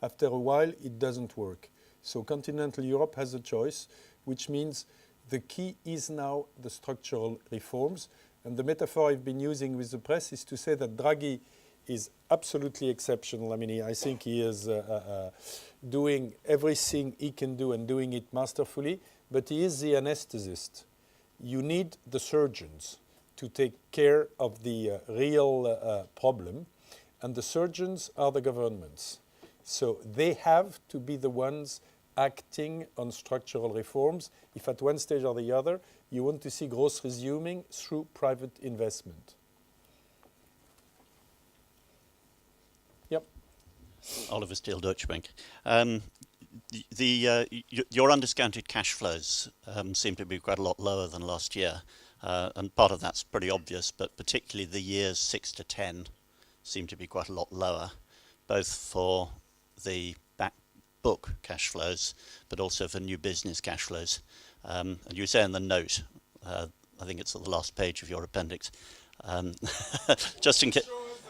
After a while, it doesn't work. So continental Europe has a choice, which means the key is now the structural reforms. And the metaphor I've been using with the press is to say that Draghi is absolutely exceptional. I mean, I think he is doing everything he can do and doing it masterfully, but he is the anesthetist. You need the surgeons to take care of the real problem, and the surgeons are the governments. So they have to be the ones acting on structural reforms if at one stage or the other you want to see growth resuming through private investment. Yep. Oliver Steele, Deutsche Bank. Your undiscounted cash flows seem to be quite a lot lower than last year. And part of that's pretty obvious, but particularly the years 6 to 10 seem to be quite a lot lower, both for the back book cash flows, but also for new business cash flows. And you say in the note, I think it's at the last page of your appendix, just in case.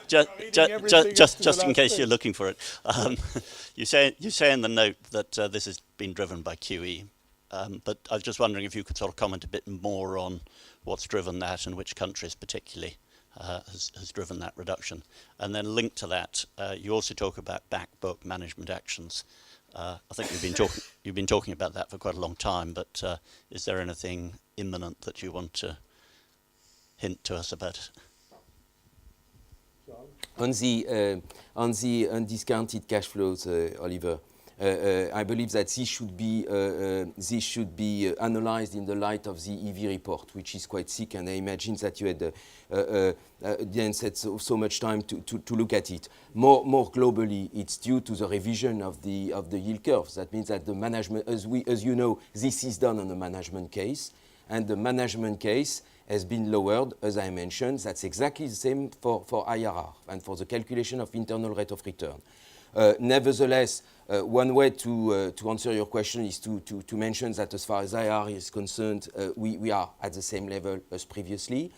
Just in case you're looking for it, you say in the note that this has been driven by QE, but I was just wondering if you could sort of comment a bit more on what's driven that and which countries particularly has driven that reduction. And then linked to that, you also talk about back book management actions. I think you've been talking about that for quite a long time, but is there anything imminent that you want to hint to us about? On the undiscounted cash flows, Oliver, I believe that this should be analyzed in the light of the EV report, which is quite thick, and I imagine that you had didn't set so much time to look at it. More globally, it's due to the revision of the yield curves. That means that the management, as you know, this is done on a management case, and the management case has been lowered, as I mentioned. That's exactly the same for IRR and for the calculation of internal rate of return. Nevertheless, one way to answer your question is to mention that as far as IRR is concerned, we are at the same level as previously.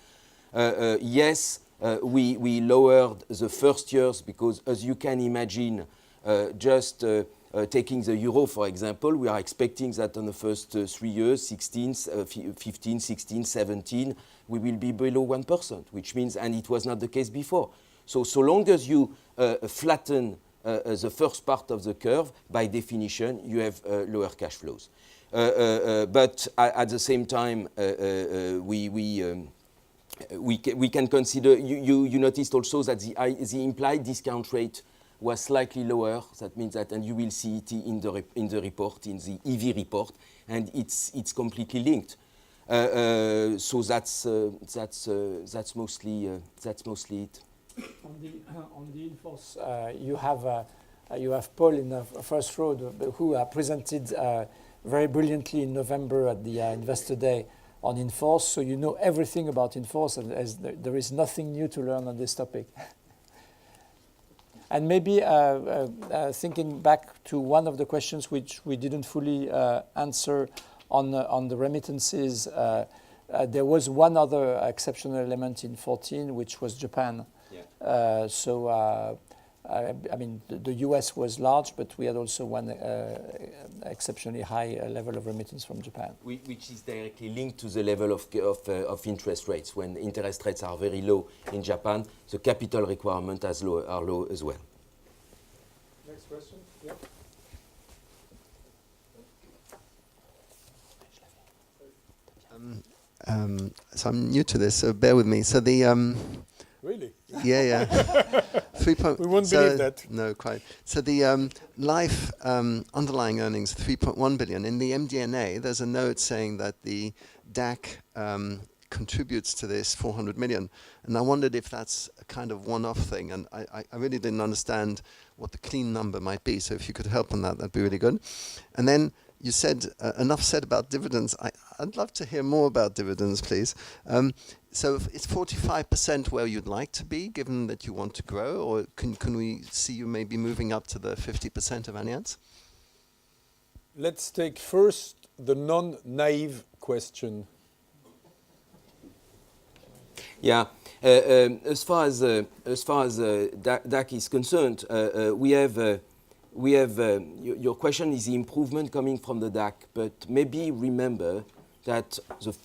Yes, we lowered the first years because, as you can imagine, taking the euro, for example, we are expecting that on the first 3 years, 15, 16, 17, we will be below 1%, which means, and it was not the case before. So long as you flatten the first part of the curve, by definition, you have lower cash flows. But at the same time, we can consider, you noticed also that the implied discount rate was slightly lower. That means that, and you will see it in the report, in the EV report, and it's completely linked. So that's mostly it. On the in-force, you have Paul in the first row who presented very brilliantly in November at the Investor Day on in-force. So you know everything about in-force, and there is nothing new to learn on this topic. And maybe thinking back to one of the questions which we didn't fully answer on the remittances, there was one other exceptional element in 14, which was Japan. Yeah. I mean, the US was large, but we had also one exceptionally high level of remittance from Japan. Which is directly linked to the level of interest rates. When interest rates are very low in Japan, the capital requirements are low as well. Next question. Yep. So I'm new to this, so bear with me. So the Really? Yeah. 3 point. We won't believe that. No, quite. So the life underlying earnings, 3.1 billion. In the MD&A, there's a note saying that the DAC contributes to this 400 million. And I wondered if that's a kind of one-off thing. And I really didn't understand what the clean number might be. So if you could help on that, that'd be really good. And then you said enough said about dividends. I'd love to hear more about dividends, please. So is 45% where you'd like to be, given that you want to grow, or can we see you maybe moving up to the 50% of Allianz? Let's take first the non-naive question. Yeah, as far as DAC is concerned, your question is the improvement coming from the DAC, but maybe remember that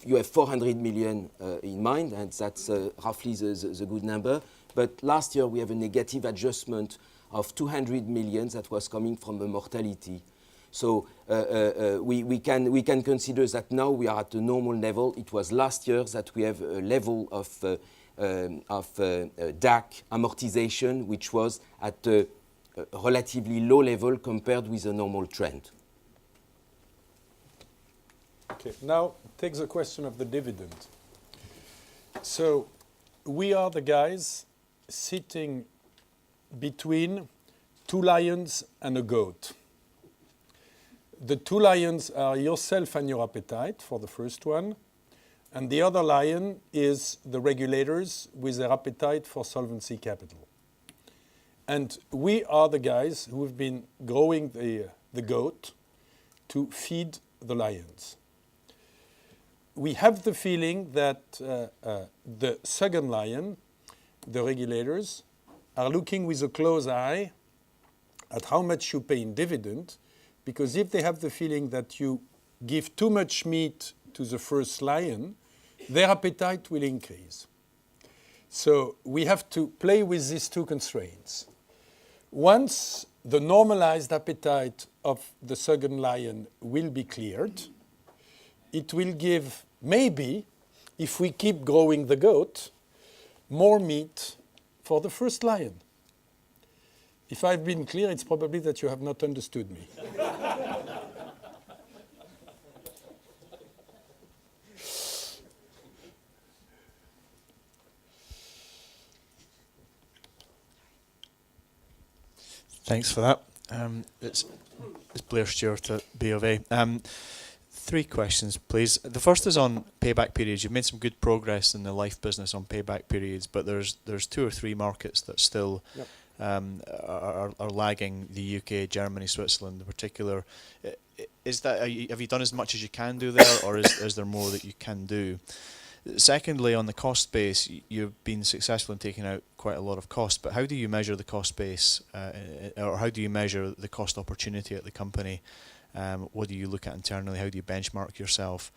you have 400 million in mind, and that's roughly the good number. But last year we have a negative adjustment of 200 million that was coming from the mortality. So we can consider that now we are at a normal level. It was last year that we have a level of DAC amortization which was at a relatively low level compared with a normal trend. Okay, now take the question of the dividend. So we are the guys sitting between two lions and a goat. The two lions are yourself and your appetite for the first one, and the other lion is the regulators with their appetite for solvency capital. And we are the guys who have been growing the goat to feed the lions. We have the feeling that the second lion, the regulators, are looking with a close eye at how much you pay in dividend, because if they have the feeling that you give too much meat to the first lion, their appetite will increase. So we have to play with these two constraints. Once the normalized appetite of the second lion will be cleared, it will give, maybe, if we keep growing the goat, more meat for the first lion. If I've been clear, it's probably that you have not understood me. Thanks for that. It's Blair Stewart at BofA. 3 questions, please. The first is on payback periods. You've made some good progress in the life business on payback periods, but there's 2 or 3 markets that still are lagging: the UK, Germany, Switzerland in particular. Is that have you done as much as you can do there, or is there more that you can do? Secondly, on the cost base, you've been successful in taking out quite a lot of cost, but how do you measure the cost base, or how do you measure the cost opportunity at the company? What do you look at internally? How do you benchmark yourself?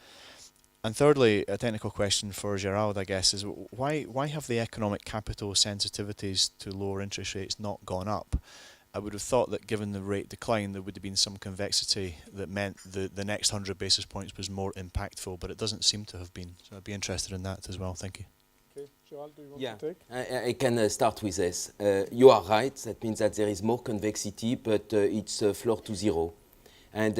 And thirdly, a technical question for Gerald, I guess, is why have the economic capital sensitivities to lower interest rates not gone up? I would have thought that given the rate decline, there would have been some convexity that meant the next 100 basis points was more impactful, but it doesn't seem to have been. So I'd be interested in that as well. Thank you. Okay, Gerald, do you want to take? I can start with this. You are right. That means that there is more convexity, but it's floor to zero. And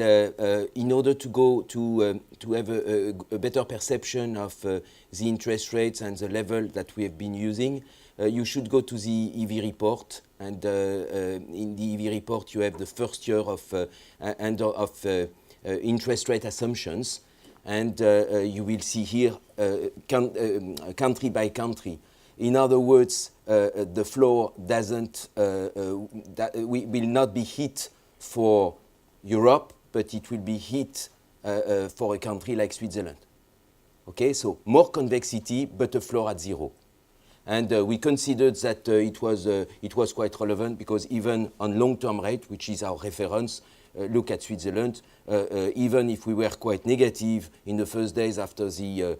in order to go to have a better perception of the interest rates and the level that we have been using, you should go to the EV report. And in the EV report, you have the first year of interest rate assumptions. And you will see here country by country. In other words, the floor doesn't, we will not be hit for Europe, but it will be hit for a country like Switzerland. Okay, so more convexity, but a floor at zero. And we considered that it was quite relevant because even on long-term rate, which is our reference, look at Switzerland, even if we were quite negative in the first days after the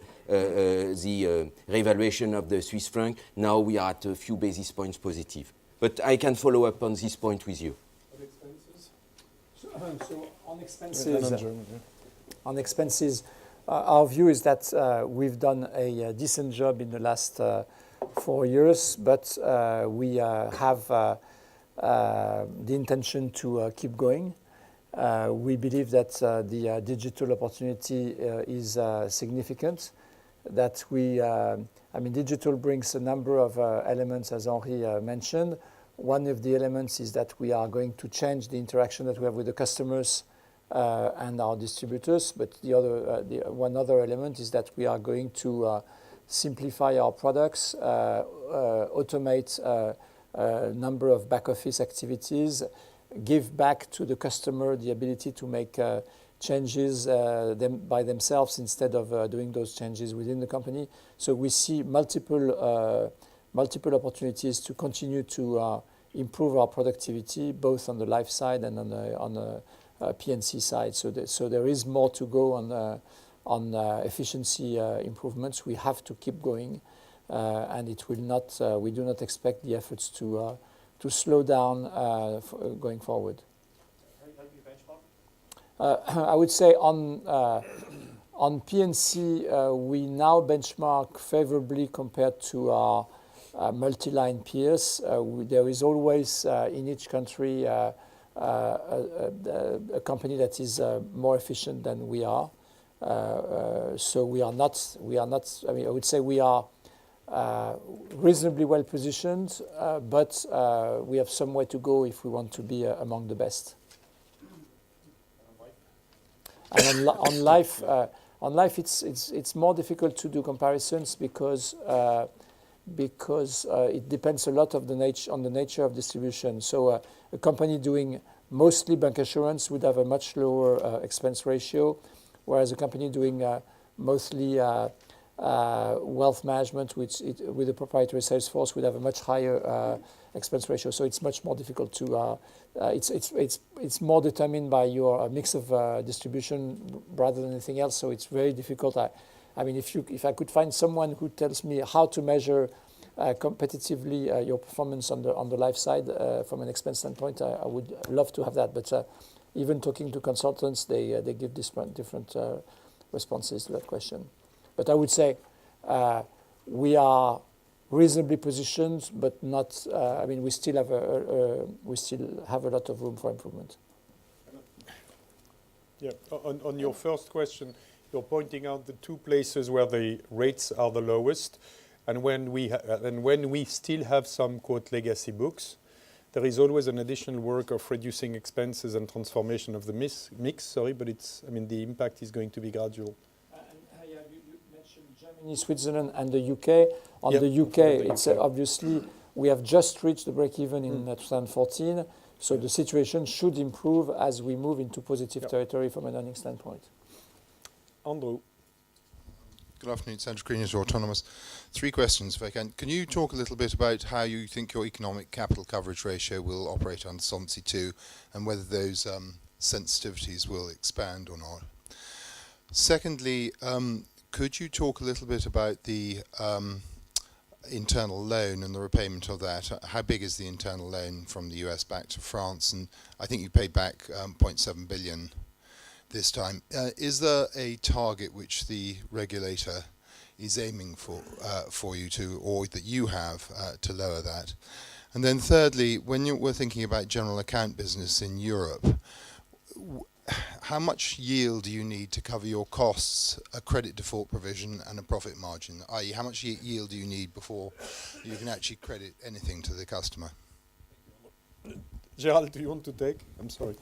revaluation of the Swiss franc, now we are at a few basis points positive. But I can follow up on this point with you. So on expenses, our view is that we've done a decent job in the last 4 years, but we have the intention to keep going. We believe that the digital opportunity is significant. That digital brings a number of elements, as Henri mentioned. One of the elements is that we are going to change the interaction that we have with the customers and our distributors. But one other element is that we are going to simplify our products, automate a number of back office activities, give back to the customer the ability to make changes by themselves instead of doing those changes within the company. So we see multiple opportunities to continue to improve our productivity, both on the life side and on the P&C side. So there is more to go on efficiency improvements. We have to keep going, and it will not. We do not expect the efforts to slow down going forward. I would say on P&C, we now benchmark favorably compared to our multi-line peers. There is always in each country a company that is more efficient than we are. So we are not. I mean, I would say we are reasonably well positioned, but we have some way to go if we want to be among the best. And on life, it's more difficult to do comparisons because it depends a lot on the nature of distribution. So a company doing mostly bancassurance would have a much lower expense ratio, whereas a company doing mostly wealth management, with a proprietary sales force, would have a much higher expense ratio. So it's much more difficult to. It's more determined by your mix of distribution rather than anything else. So it's very difficult. I mean, if I could find someone who tells me how to measure competitively your performance on the life side from an expense standpoint, I would love to have that. But even talking to consultants, they give different responses to that question. But I would say we are reasonably positioned, but not. I mean, we still have a lot of room for improvement. Yeah. On your first question, you're pointing out the two places where the rates are the lowest, and when we still have some quote legacy books, there is always an additional work of reducing expenses and transformation of the mix. Sorry, but the impact is going to be gradual. You mentioned Germany, Switzerland, and the UK. On the UK, it's obviously we have just reached the break-even in 2014, so the situation should improve as we move into positive territory from an earnings standpoint. Andrew. Good afternoon, it's Andrew Green, Autonomous. 3 questions, if I can. Can you talk a little bit about how you think your economic capital coverage ratio will operate under Solvency II, and whether those sensitivities will expand or not? Secondly, could you talk a little bit about the internal loan and the repayment of that? How big is the internal loan from the US back to France? And I think you paid back 0.7 billion this time. Is there a target which the regulator is aiming for you to, or that you have to lower that? And then thirdly, when we're thinking about general account business in Europe, how much yield do you need to cover your costs, a credit default provision and a profit margin? I.e., how much yield do you need before you can actually credit anything to the customer? Gerald, do you want to take? I'm sorry.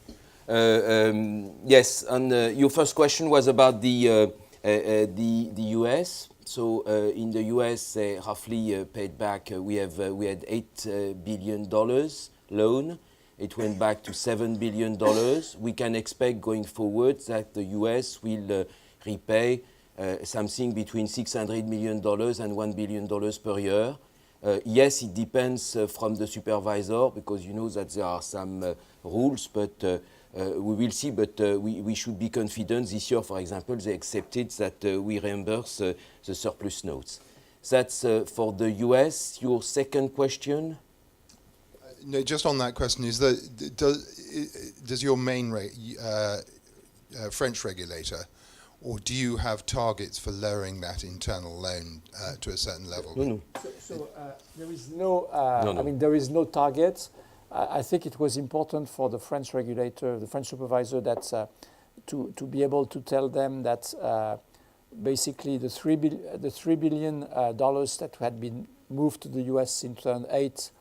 Yes, and your first question was about the US. So in the US, they roughly paid back. We had $8 billion loan. It went back to $7 billion. We can expect going forward that the US will repay something between $600 million and $1 billion per year. Yes, it depends from the supervisor, because you know that there are some rules, but we will see. But we should be confident. This year, for example, they accepted that we reimburse the surplus notes. That's for the US. Your second question? No, just on that question, does your main French regulator, or do you have targets for lowering that internal loan to a certain level? No. So there is no. I mean, there is no target. I think it was important for the French regulator, the French supervisor, that to be able to tell them that basically the $3 billion that had been moved to the US in 2008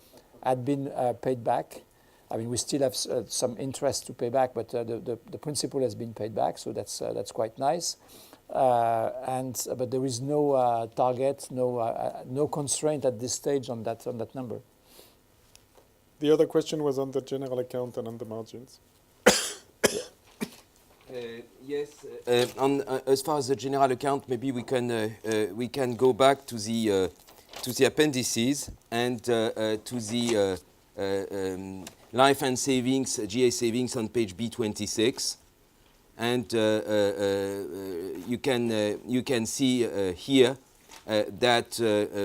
had been paid back. I mean, we still have some interest to pay back, but the principal has been paid back, so that's quite nice. But there is no target, no constraint at this stage on that number. The other question was on the general account and on the margins. Yes. As far as the general account, maybe we can go back to the appendices and to the life and savings, GA savings on page B26, and you can see here that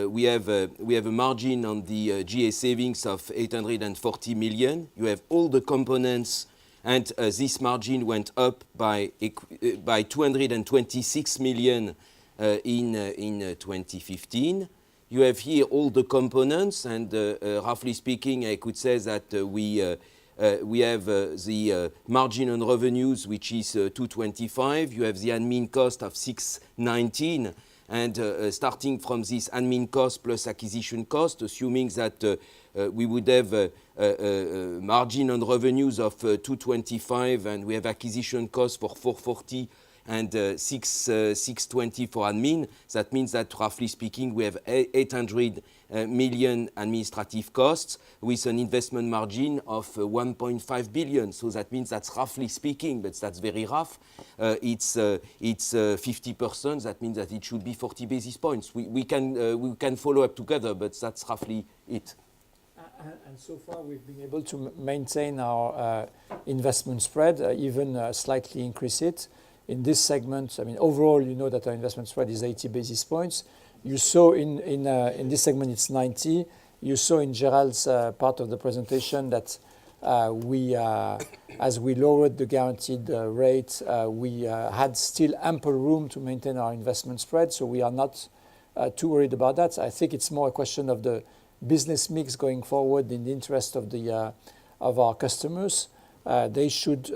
we have a margin on the GA savings of 840 million. You have all the components, and this margin went up by 226 million in 2015. You have here all the components, and roughly speaking, I could say that we have the margin on revenues, which is 225. You have the admin cost of 619, and starting from this admin cost plus acquisition cost, assuming that we would have a margin on revenues of 225, and we have acquisition cost for 440 and 620 for admin. That means that, roughly speaking, we have 800 million administrative costs with an investment margin of 1.5 billion. So that means that's, roughly speaking, but that's very rough, it's 50%. That means that it should be 40 basis points. We can follow up together, but that's roughly it. And so far, we've been able to maintain our investment spread, even slightly increase it. In this segment, I mean, overall, you know that our investment spread is 80 basis points. You saw in this segment it's 90. You saw in Gerald's part of the presentation that as we lowered the guaranteed rate, we had still ample room to maintain our investment spread. So we are not too worried about that. I think it's more a question of the business mix going forward in the interest of our customers. They should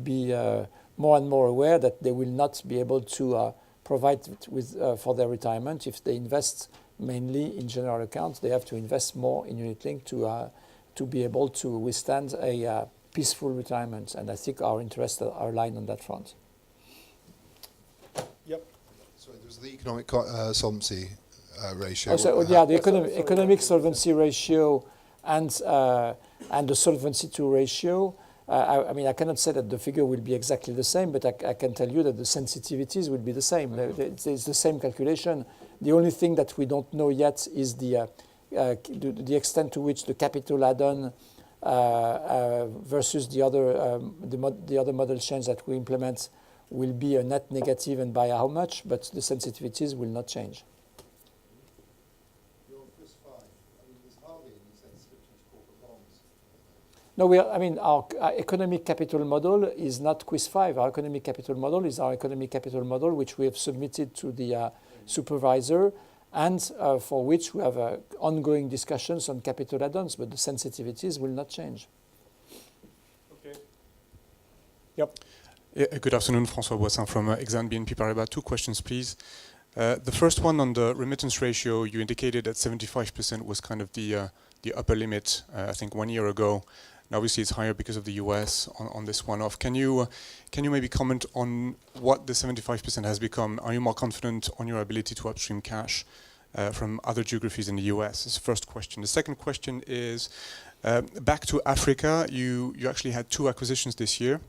be more and more aware that they will not be able to provide for their retirement. If they invest mainly in general accounts, they have to invest more in unit link to be able to withstand a peaceful retirement. And I think our interests are aligned on that front. Yep. So there's the economic solvency ratio. The economic solvency ratio and the Solvency II ratio. I mean, I cannot say that the figure will be exactly the same, but I can tell you that the sensitivities will be the same. It's the same calculation. The only thing that we don't know yet is the extent to which the capital add-on versus the other model change that we implement will be a net negative, and by how much, but the sensitivities will not change. No, our economic capital model is not Quiz 5. Our economic capital model is our economic capital model, which we have submitted to the supervisor, and for which we have ongoing discussions on capital add-ons, but the sensitivities will not change. Okay. Yep. Good afternoon, François Boissin from Exane BNP Paribas. 2 questions, please. The first one on the remittance ratio, you indicated that 75% was kind of the upper limit, I think 1 year ago. And obviously, it's higher because of the US on this one-off. Can you maybe comment on what the 75% has become? Are you more confident on your ability to upstream cash from other geographies in the US? That's the first question. The second question is back to Africa. You actually had 2 acquisitions this year.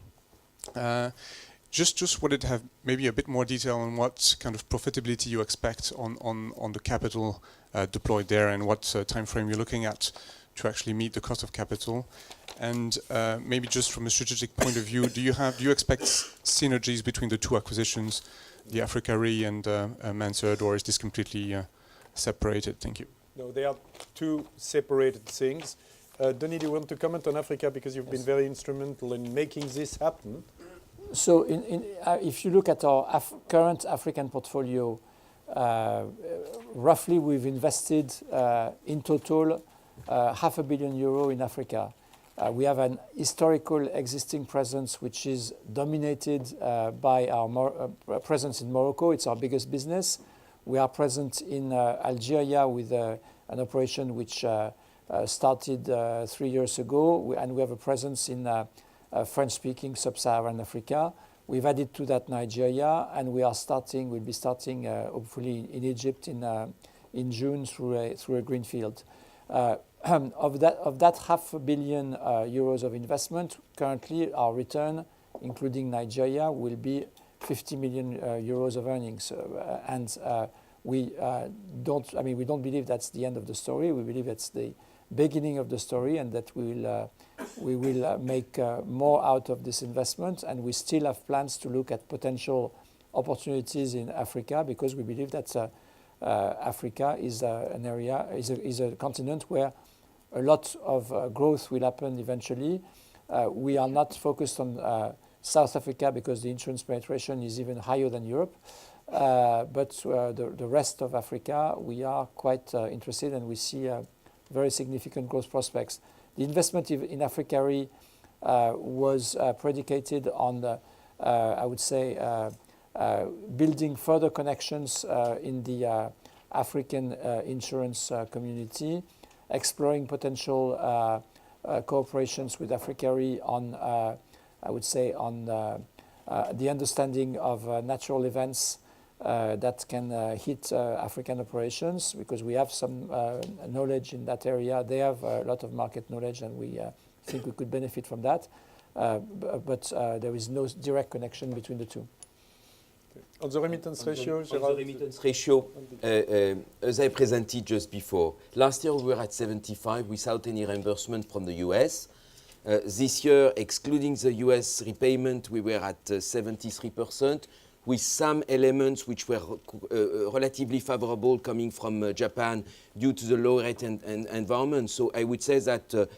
Just wanted to have maybe a bit more detail on what kind of profitability you expect on the capital deployed there, and what time frame you're looking at to actually meet the cost of capital. And maybe just from a strategic point of view, do you expect synergies between the 2 acquisitions, the Africa Re and Mansard, or is this completely separated? Thank you. No, they are 2 separated things. Denis, do you want to comment on Africa, because you've been very instrumental in making this happen? So if you look at our current African portfolio, roughly we've invested in total €500 million in Africa. We have an historical existing presence which is dominated by our presence in Morocco. It's our biggest business. We are present in Algeria with an operation which started 3 years ago, and we have a presence in French-speaking sub-Saharan Africa. We've added to that Nigeria, and we'll be starting hopefully in Egypt in June through a greenfield. Of that €500 million of investment, currently our return, including Nigeria, will be €50 million of earnings. We don't believe that's the end of the story. We believe it's the beginning of the story, and that we will make more out of this investment. And we still have plans to look at potential opportunities in Africa, because we believe that Africa is a continent where a lot of growth will happen eventually. We are not focused on South Africa because the insurance penetration is even higher than Europe. But the rest of Africa, we are quite interested, and we see very significant growth prospects. The investment in Africa Re was predicated on, I would say, building further connections in the African insurance community, exploring potential cooperations with Africa Re on, I would say, on the understanding of natural events that can hit African operations, because we have some knowledge in that area. They have a lot of market knowledge, and we think we could benefit from that. But there is no direct connection between the two. On the remittance ratio, on the remittance ratio, as I presented just before, last year we were at 75 without any reimbursement from the US. This year, excluding the US repayment, we were at 73%, with some elements which were relatively favorable coming from Japan due to the low rate environment. So I would say that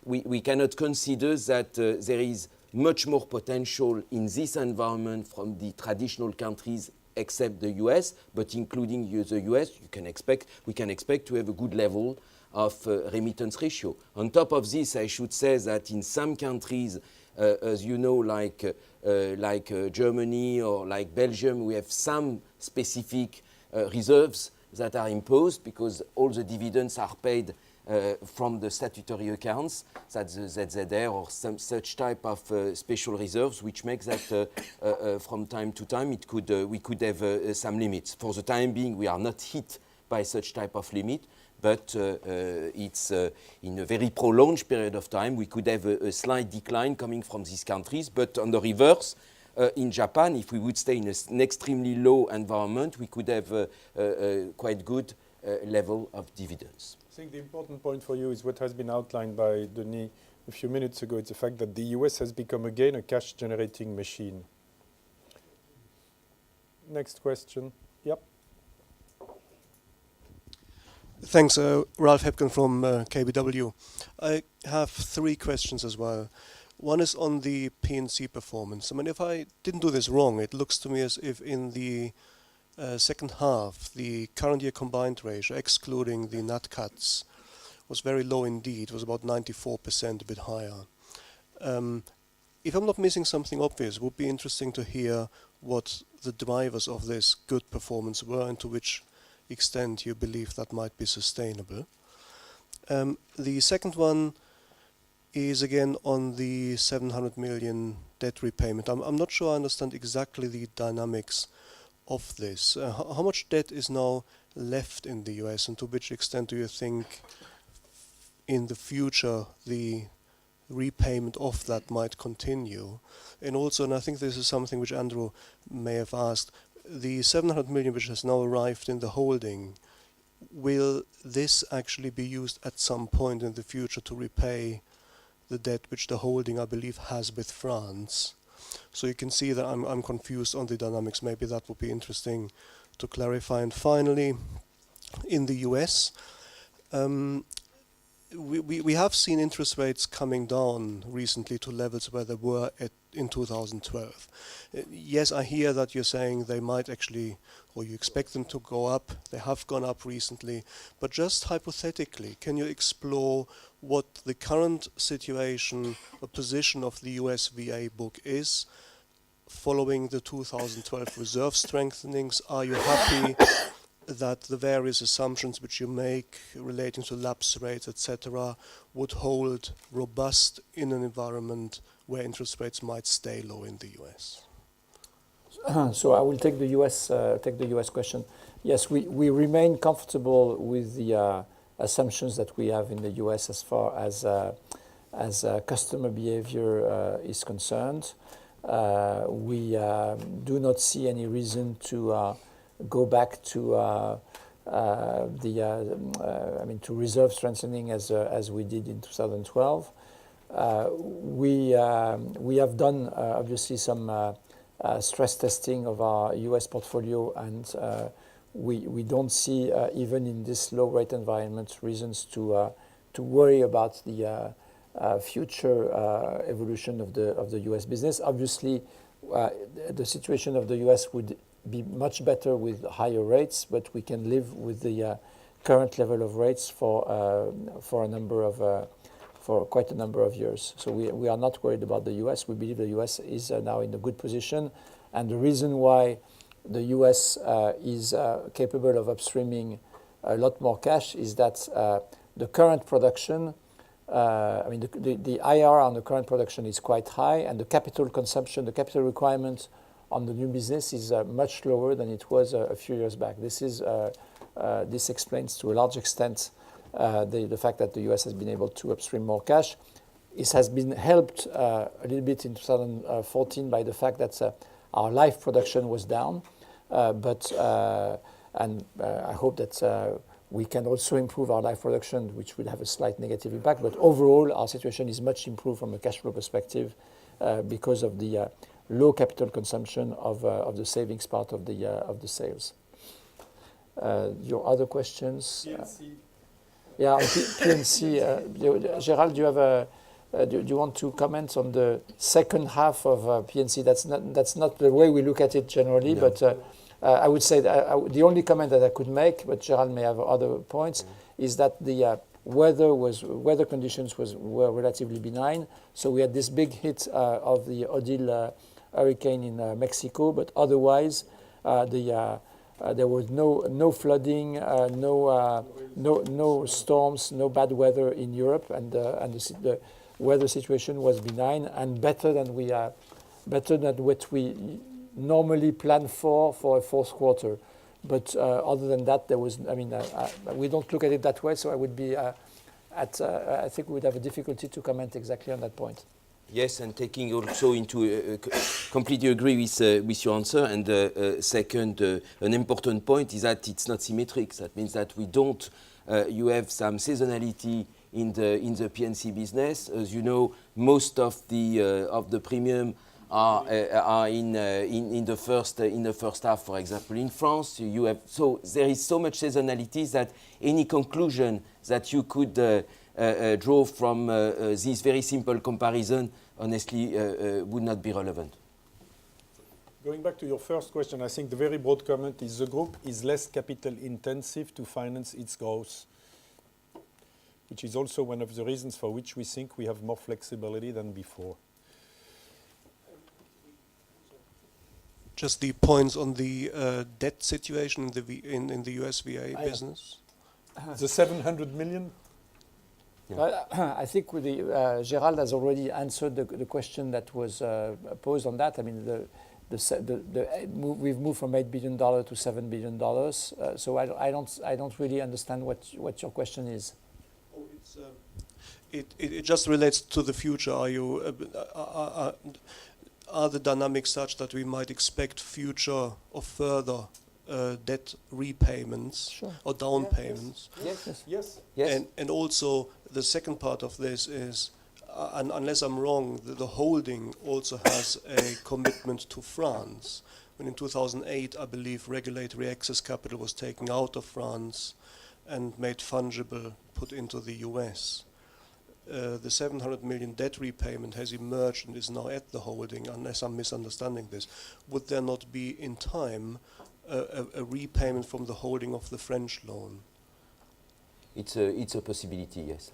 we cannot consider that there is much more potential in this environment from the traditional countries except the US, but including the US, we can expect to have a good level of remittance ratio. On top of this, I should say that in some countries, as you know, like Germany or like Belgium, we have some specific reserves that are imposed because all the dividends are paid from the statutory accounts, that's the ZZR or some such type of special reserves, which makes that from time to time we could have some limits. For the time being, we are not hit by such type of limit, but it's in a very prolonged period of time, we could have a slight decline coming from these countries. But on the reverse, in Japan, if we would stay in an extremely low environment, we could have a quite good level of dividends. I think the important point for you is what has been outlined by Denis a few minutes ago. It's the fact that the US has become again a cash-generating machine. Next question. Yep. Thanks, Ralph Hepkin from KBW. I have 3 questions as well. One is on the P&C performance. I mean, if I didn't do this wrong, it looks to me as if in the second half, the current year combined ratio, excluding the nat cats, was very low indeed. It was about 94%, a bit higher. If I'm not missing something obvious, it would be interesting to hear what the drivers of this good performance were and to which extent you believe that might be sustainable. The second one is again on the 700 million debt repayment. I'm not sure I understand exactly the dynamics of this. How much debt is now left in the US, and to which extent do you think in the future the repayment of that might continue? And also, and I think this is something which Andrew may have asked, the 700 million which has now arrived in the holding, will this actually be used at some point in the future to repay the debt which the holding, I believe, has with France? So you can see that I'm confused on the dynamics. Maybe that would be interesting to clarify. And finally, in the US, we have seen interest rates coming down recently to levels where they were at in 2012. Yes, I hear that you're saying they might actually, or you expect them to go up. They have gone up recently. But just hypothetically, can you explore what the current situation or position of the US VA book is following the 2012 reserve strengthenings? Are you happy that the various assumptions which you make relating to lapse rates, etc., would hold robust in an environment where interest rates might stay low in the US? So I will take the US question. Yes, we remain comfortable with the assumptions that we have in the US as far as customer behavior is concerned. We do not see any reason to go back to to reserve strengthening as we did in 2012. We have done obviously some stress testing of our US portfolio, and we don't see even in this low rate environment reasons to worry about the future evolution of the US business. Obviously, the situation of the US would be much better with higher rates, but we can live with the current level of rates for quite a number of years. So we are not worried about the US. We believe the US is now in a good position, and the reason why the US is capable of upstreaming a lot more cash is that the current production, the IRR on the current production is quite high, and the capital consumption, the capital requirement on the new business is much lower than it was a few years back. This explains to a large extent the fact that the US has been able to upstream more cash. It has been helped a little bit in 2014 by the fact that our life production was down, but I hope that we can also improve our life production, which will have a slight negative impact. But overall, our situation is much improved from a cash flow perspective because of the low capital consumption of the savings part of the sales. Your other questions? PNC. Yeah, on PNC. Gérald, do you want to comment on the second half of PNC? That's not the way we look at it generally, no. But I would say that the only comment that I could make, but Gérald may have other points, is that the weather conditions were relatively benign. So we had this big hit of the Odile hurricane in Mexico, but otherwise there was no flooding, no storms, no bad weather in Europe, and the weather situation was benign and better than what we normally plan for a fourth quarter. But other than that, there was. We don't look at it that way. So I would be I think we would have a difficulty to comment exactly on that point. Yes, and taking also into completely agree with your answer. And second, an important point is that it's not symmetric. That means that we don't. You have some seasonality in the PNC business. As you know, most of the premium are in the first half. For example, in France, you have there is so much seasonality that any conclusion that you could draw from this very simple comparison, honestly, would not be relevant. Going back to your first question, I think the very broad comment is the group is less capital intensive to finance its growth, which is also one of the reasons for which we think we have more flexibility than before. Just the points on the debt situation in the US VA business. The 700 million? Yeah. I think Gérald has already answered the question that was posed on that. I mean, we've moved from $8 billion to $7 billion. So I don't really understand what your question is. Oh, it just relates to the future. Are the dynamics such that we might expect future or further debt repayments, sure, or down payments? Yes. And also the second part of this is, unless I'm wrong, the holding also has a commitment to France. When in 2008, I believe regulatory excess capital was taken out of France and made fungible, put into the US. The 700 million debt repayment has emerged and is now at the holding, unless I'm misunderstanding this. Would there not be in time a repayment from the holding of the French loan? It's a possibility, yes.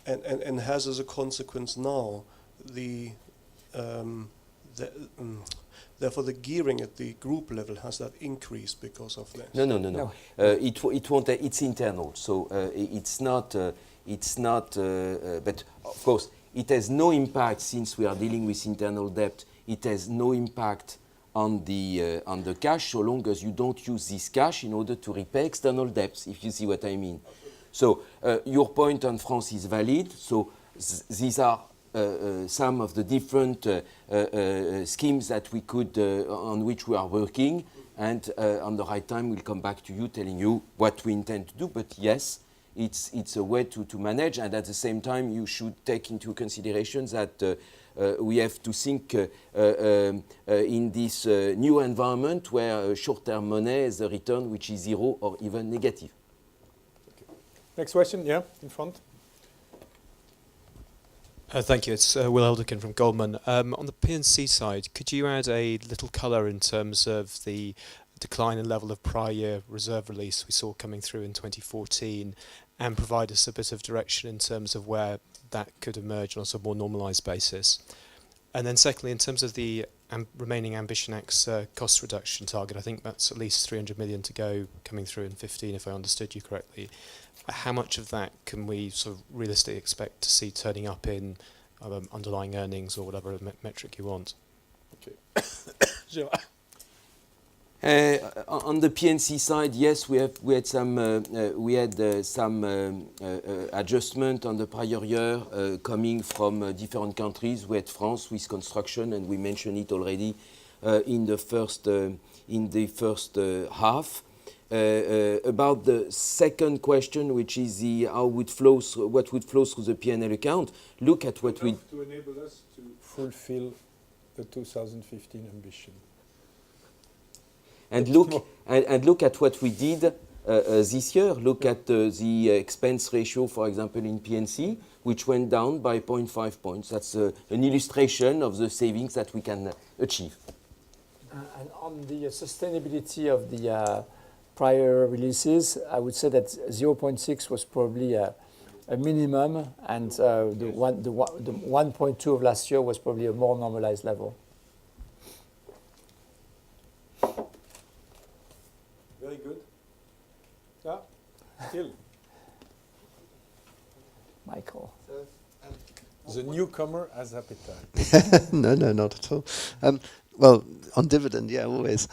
And has as a consequence now the therefore the gearing at the group level has that increased because of this? No. No. It won't. It's internal, so it's not. But of course, it has no impact since we are dealing with internal debt. It has no impact on the cash, so long as you don't use this cash in order to repay external debts. If you see what I mean. So your point on France is valid. So these are some of the different schemes that we could on which we are working, and on the right time we'll come back to you telling you what we intend to do. But yes, it's a way to manage, and at the same time you should take into consideration that we have to think in this new environment where short-term money has a return which is zero or even negative. Next question, yeah, in front. Thank you. It's Will Elderkin from Goldman. On the P&C side, could you add a little colour in terms of the decline in level of prior year reserve release we saw coming through in 2014, and provide us a bit of direction in terms of where that could emerge on a sort of more normalised basis? And then secondly, in terms of the remaining Ambition AXA cost reduction target, I think that's at least 300 million to go coming through in 15, if I understood you correctly. How much of that can we sort of realistically expect to see turning up in underlying earnings or whatever metric you want? Okay. On the P&C side, yes, we had some adjustment on the prior year coming from different countries. We had France with construction, and we mentioned it already in the first half. About the second question, which is what would flow through the P&L account. Look at what we to enable us to fulfill the 2015 ambition. And look at what we did this year. Look at the expense ratio, for example, in P&C, which went down by 0.5 points. That's an illustration of the savings that we can achieve. And on the sustainability of the prior releases, I would say that 0.6 was probably a minimum, and the 1.2 of last year was probably a more normalized level. Very good. Yeah, still. Michael. The newcomer has appetite. No, not at all. Well, on dividend, yeah, always.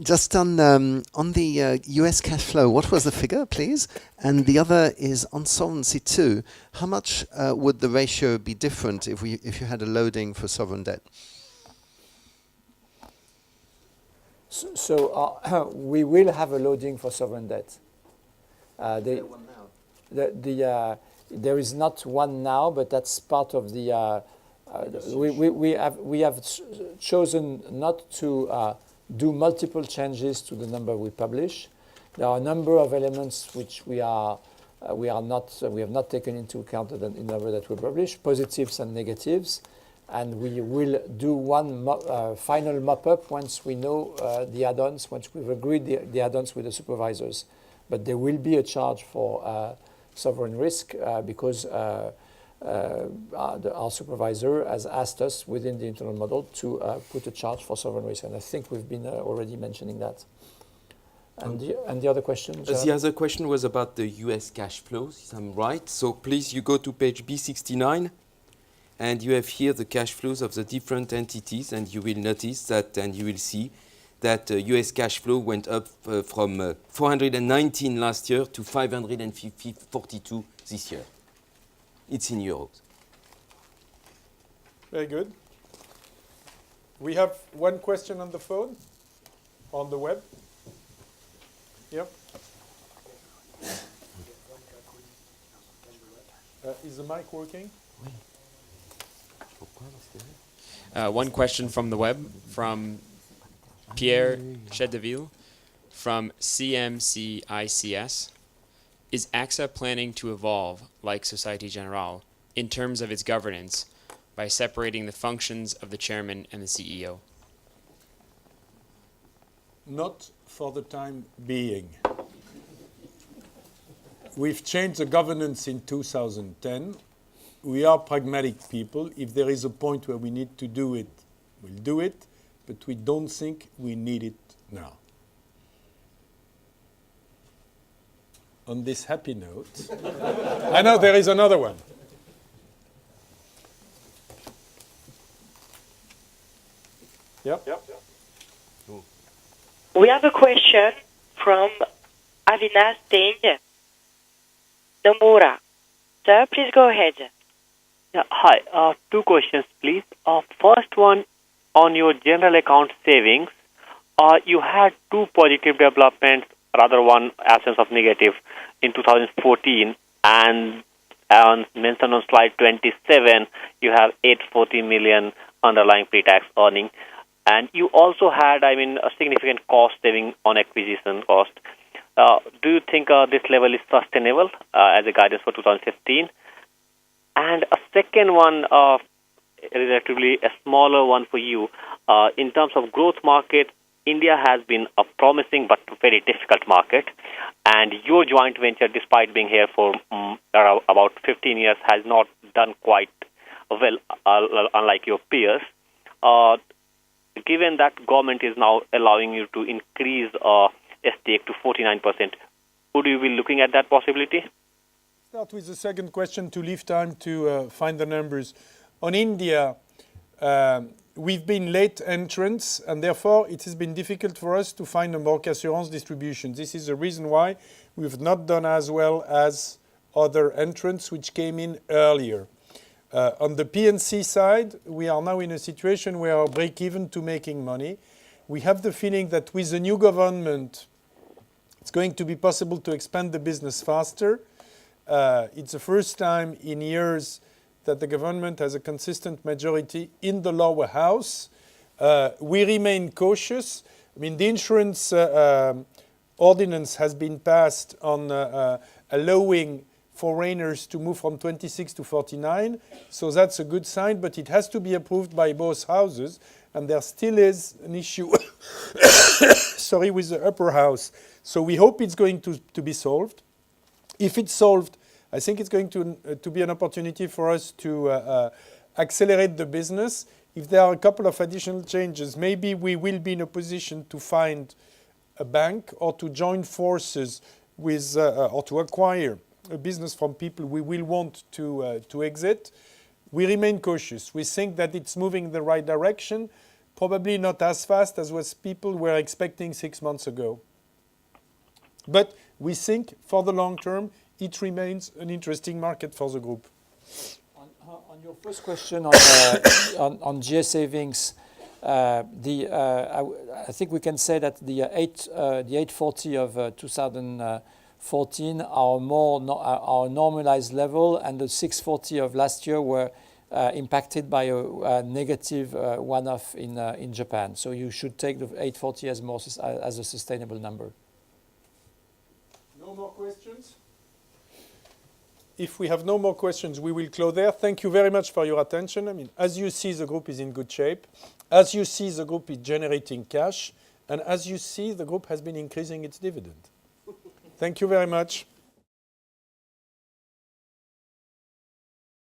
Just on the US cash flow, what was the figure, please? And the other is on Solvency II. How much would the ratio be different if you had a loading for sovereign debt? So we will have a loading for sovereign debt. There is not one now, but that's part of the. We have chosen not to do multiple changes to the number we publish. There are a number of elements which we have not taken into account in the number that we publish, positives and negatives, and we will do one final mop-up once we know the add-ons, once we've agreed the add-ons with the supervisors. But there will be a charge for sovereign risk because our supervisor has asked us within the internal model to put a charge for sovereign risk, and I think we've been already mentioning that. And the other question? The other question was about the US cash flows, if I'm right. So please, you go to page B69, and you have here the cash flows of the different entities, and you will notice that, and you will see that US cash flow went up from 419 last year to 542 this year. It's in euros. Very good. We have one question on the phone, on the web. Yep. Is the mic working? One question from the web, from Pierre Chedeville, from CMCICS. Is AXA planning to evolve, like Société Générale, in terms of its governance by separating the functions of the chairman and the CEO? Not for the time being. We've changed the governance in 2010. We are pragmatic people. If there is a point where we need to do it, We'll do it, but we don't think we need it now. On this happy note, I know there is another one. Yep. We have a question from Avinash Singh, Nomura. Sir, please go ahead. Yeah, hi. Two questions, please. First one, on your general account savings, you had two positive developments, rather one absence of negative in 2014, and mentioned on slide 27, you have 840 million underlying pre-tax earning. And you also had, a significant cost saving on acquisition cost. Do you think this level is sustainable as a guidance for 2015? And a second one, relatively a smaller one for you. In terms of growth market, India has been a promising but very difficult market. And your joint venture, despite being here for about 15 years, has not done quite well, unlike your peers. Given that government is now allowing you to increase stake to 49%, would you be looking at that possibility? Start with the second question to leave time to find the numbers. On India, we've been late entrants, and therefore it has been difficult for us to find a bancassurance distribution. This is the reason why we've not done as well as other entrants which came in earlier. On the P&C side, we are now in a situation where we are break-even to making money. We have the feeling that with the new government, it's going to be possible to expand the business faster. It's the first time in years that the government has a consistent majority in the lower house. We remain cautious. The insurance ordinance has been passed on allowing foreigners to move from 26 to 49. So that's a good sign, but it has to be approved by both houses. And there still is an issue with the upper house. So we hope it's going to be solved. If it's solved, I think it's going to be an opportunity for us to accelerate the business. If there are a couple of additional changes, maybe we will be in a position to find a bank or to join forces with or to acquire a business from people we will want to exit. We remain cautious. We think that it's moving in the right direction, probably not as fast as what people were expecting 6 months ago. But we think for the long term, it remains an interesting market for the group. On your first question on GA savings, I think we can say that the 840 of 2014 are our normalized level, and the 640 of last year were impacted by a negative one-off in Japan. So you should take the 840 as a sustainable number. No more questions? If we have no more questions, we will close there. Thank you very much for your attention. As you see, the group is in good shape. As you see, the group is generating cash. And as you see, the group has been increasing its dividend. Thank you very much.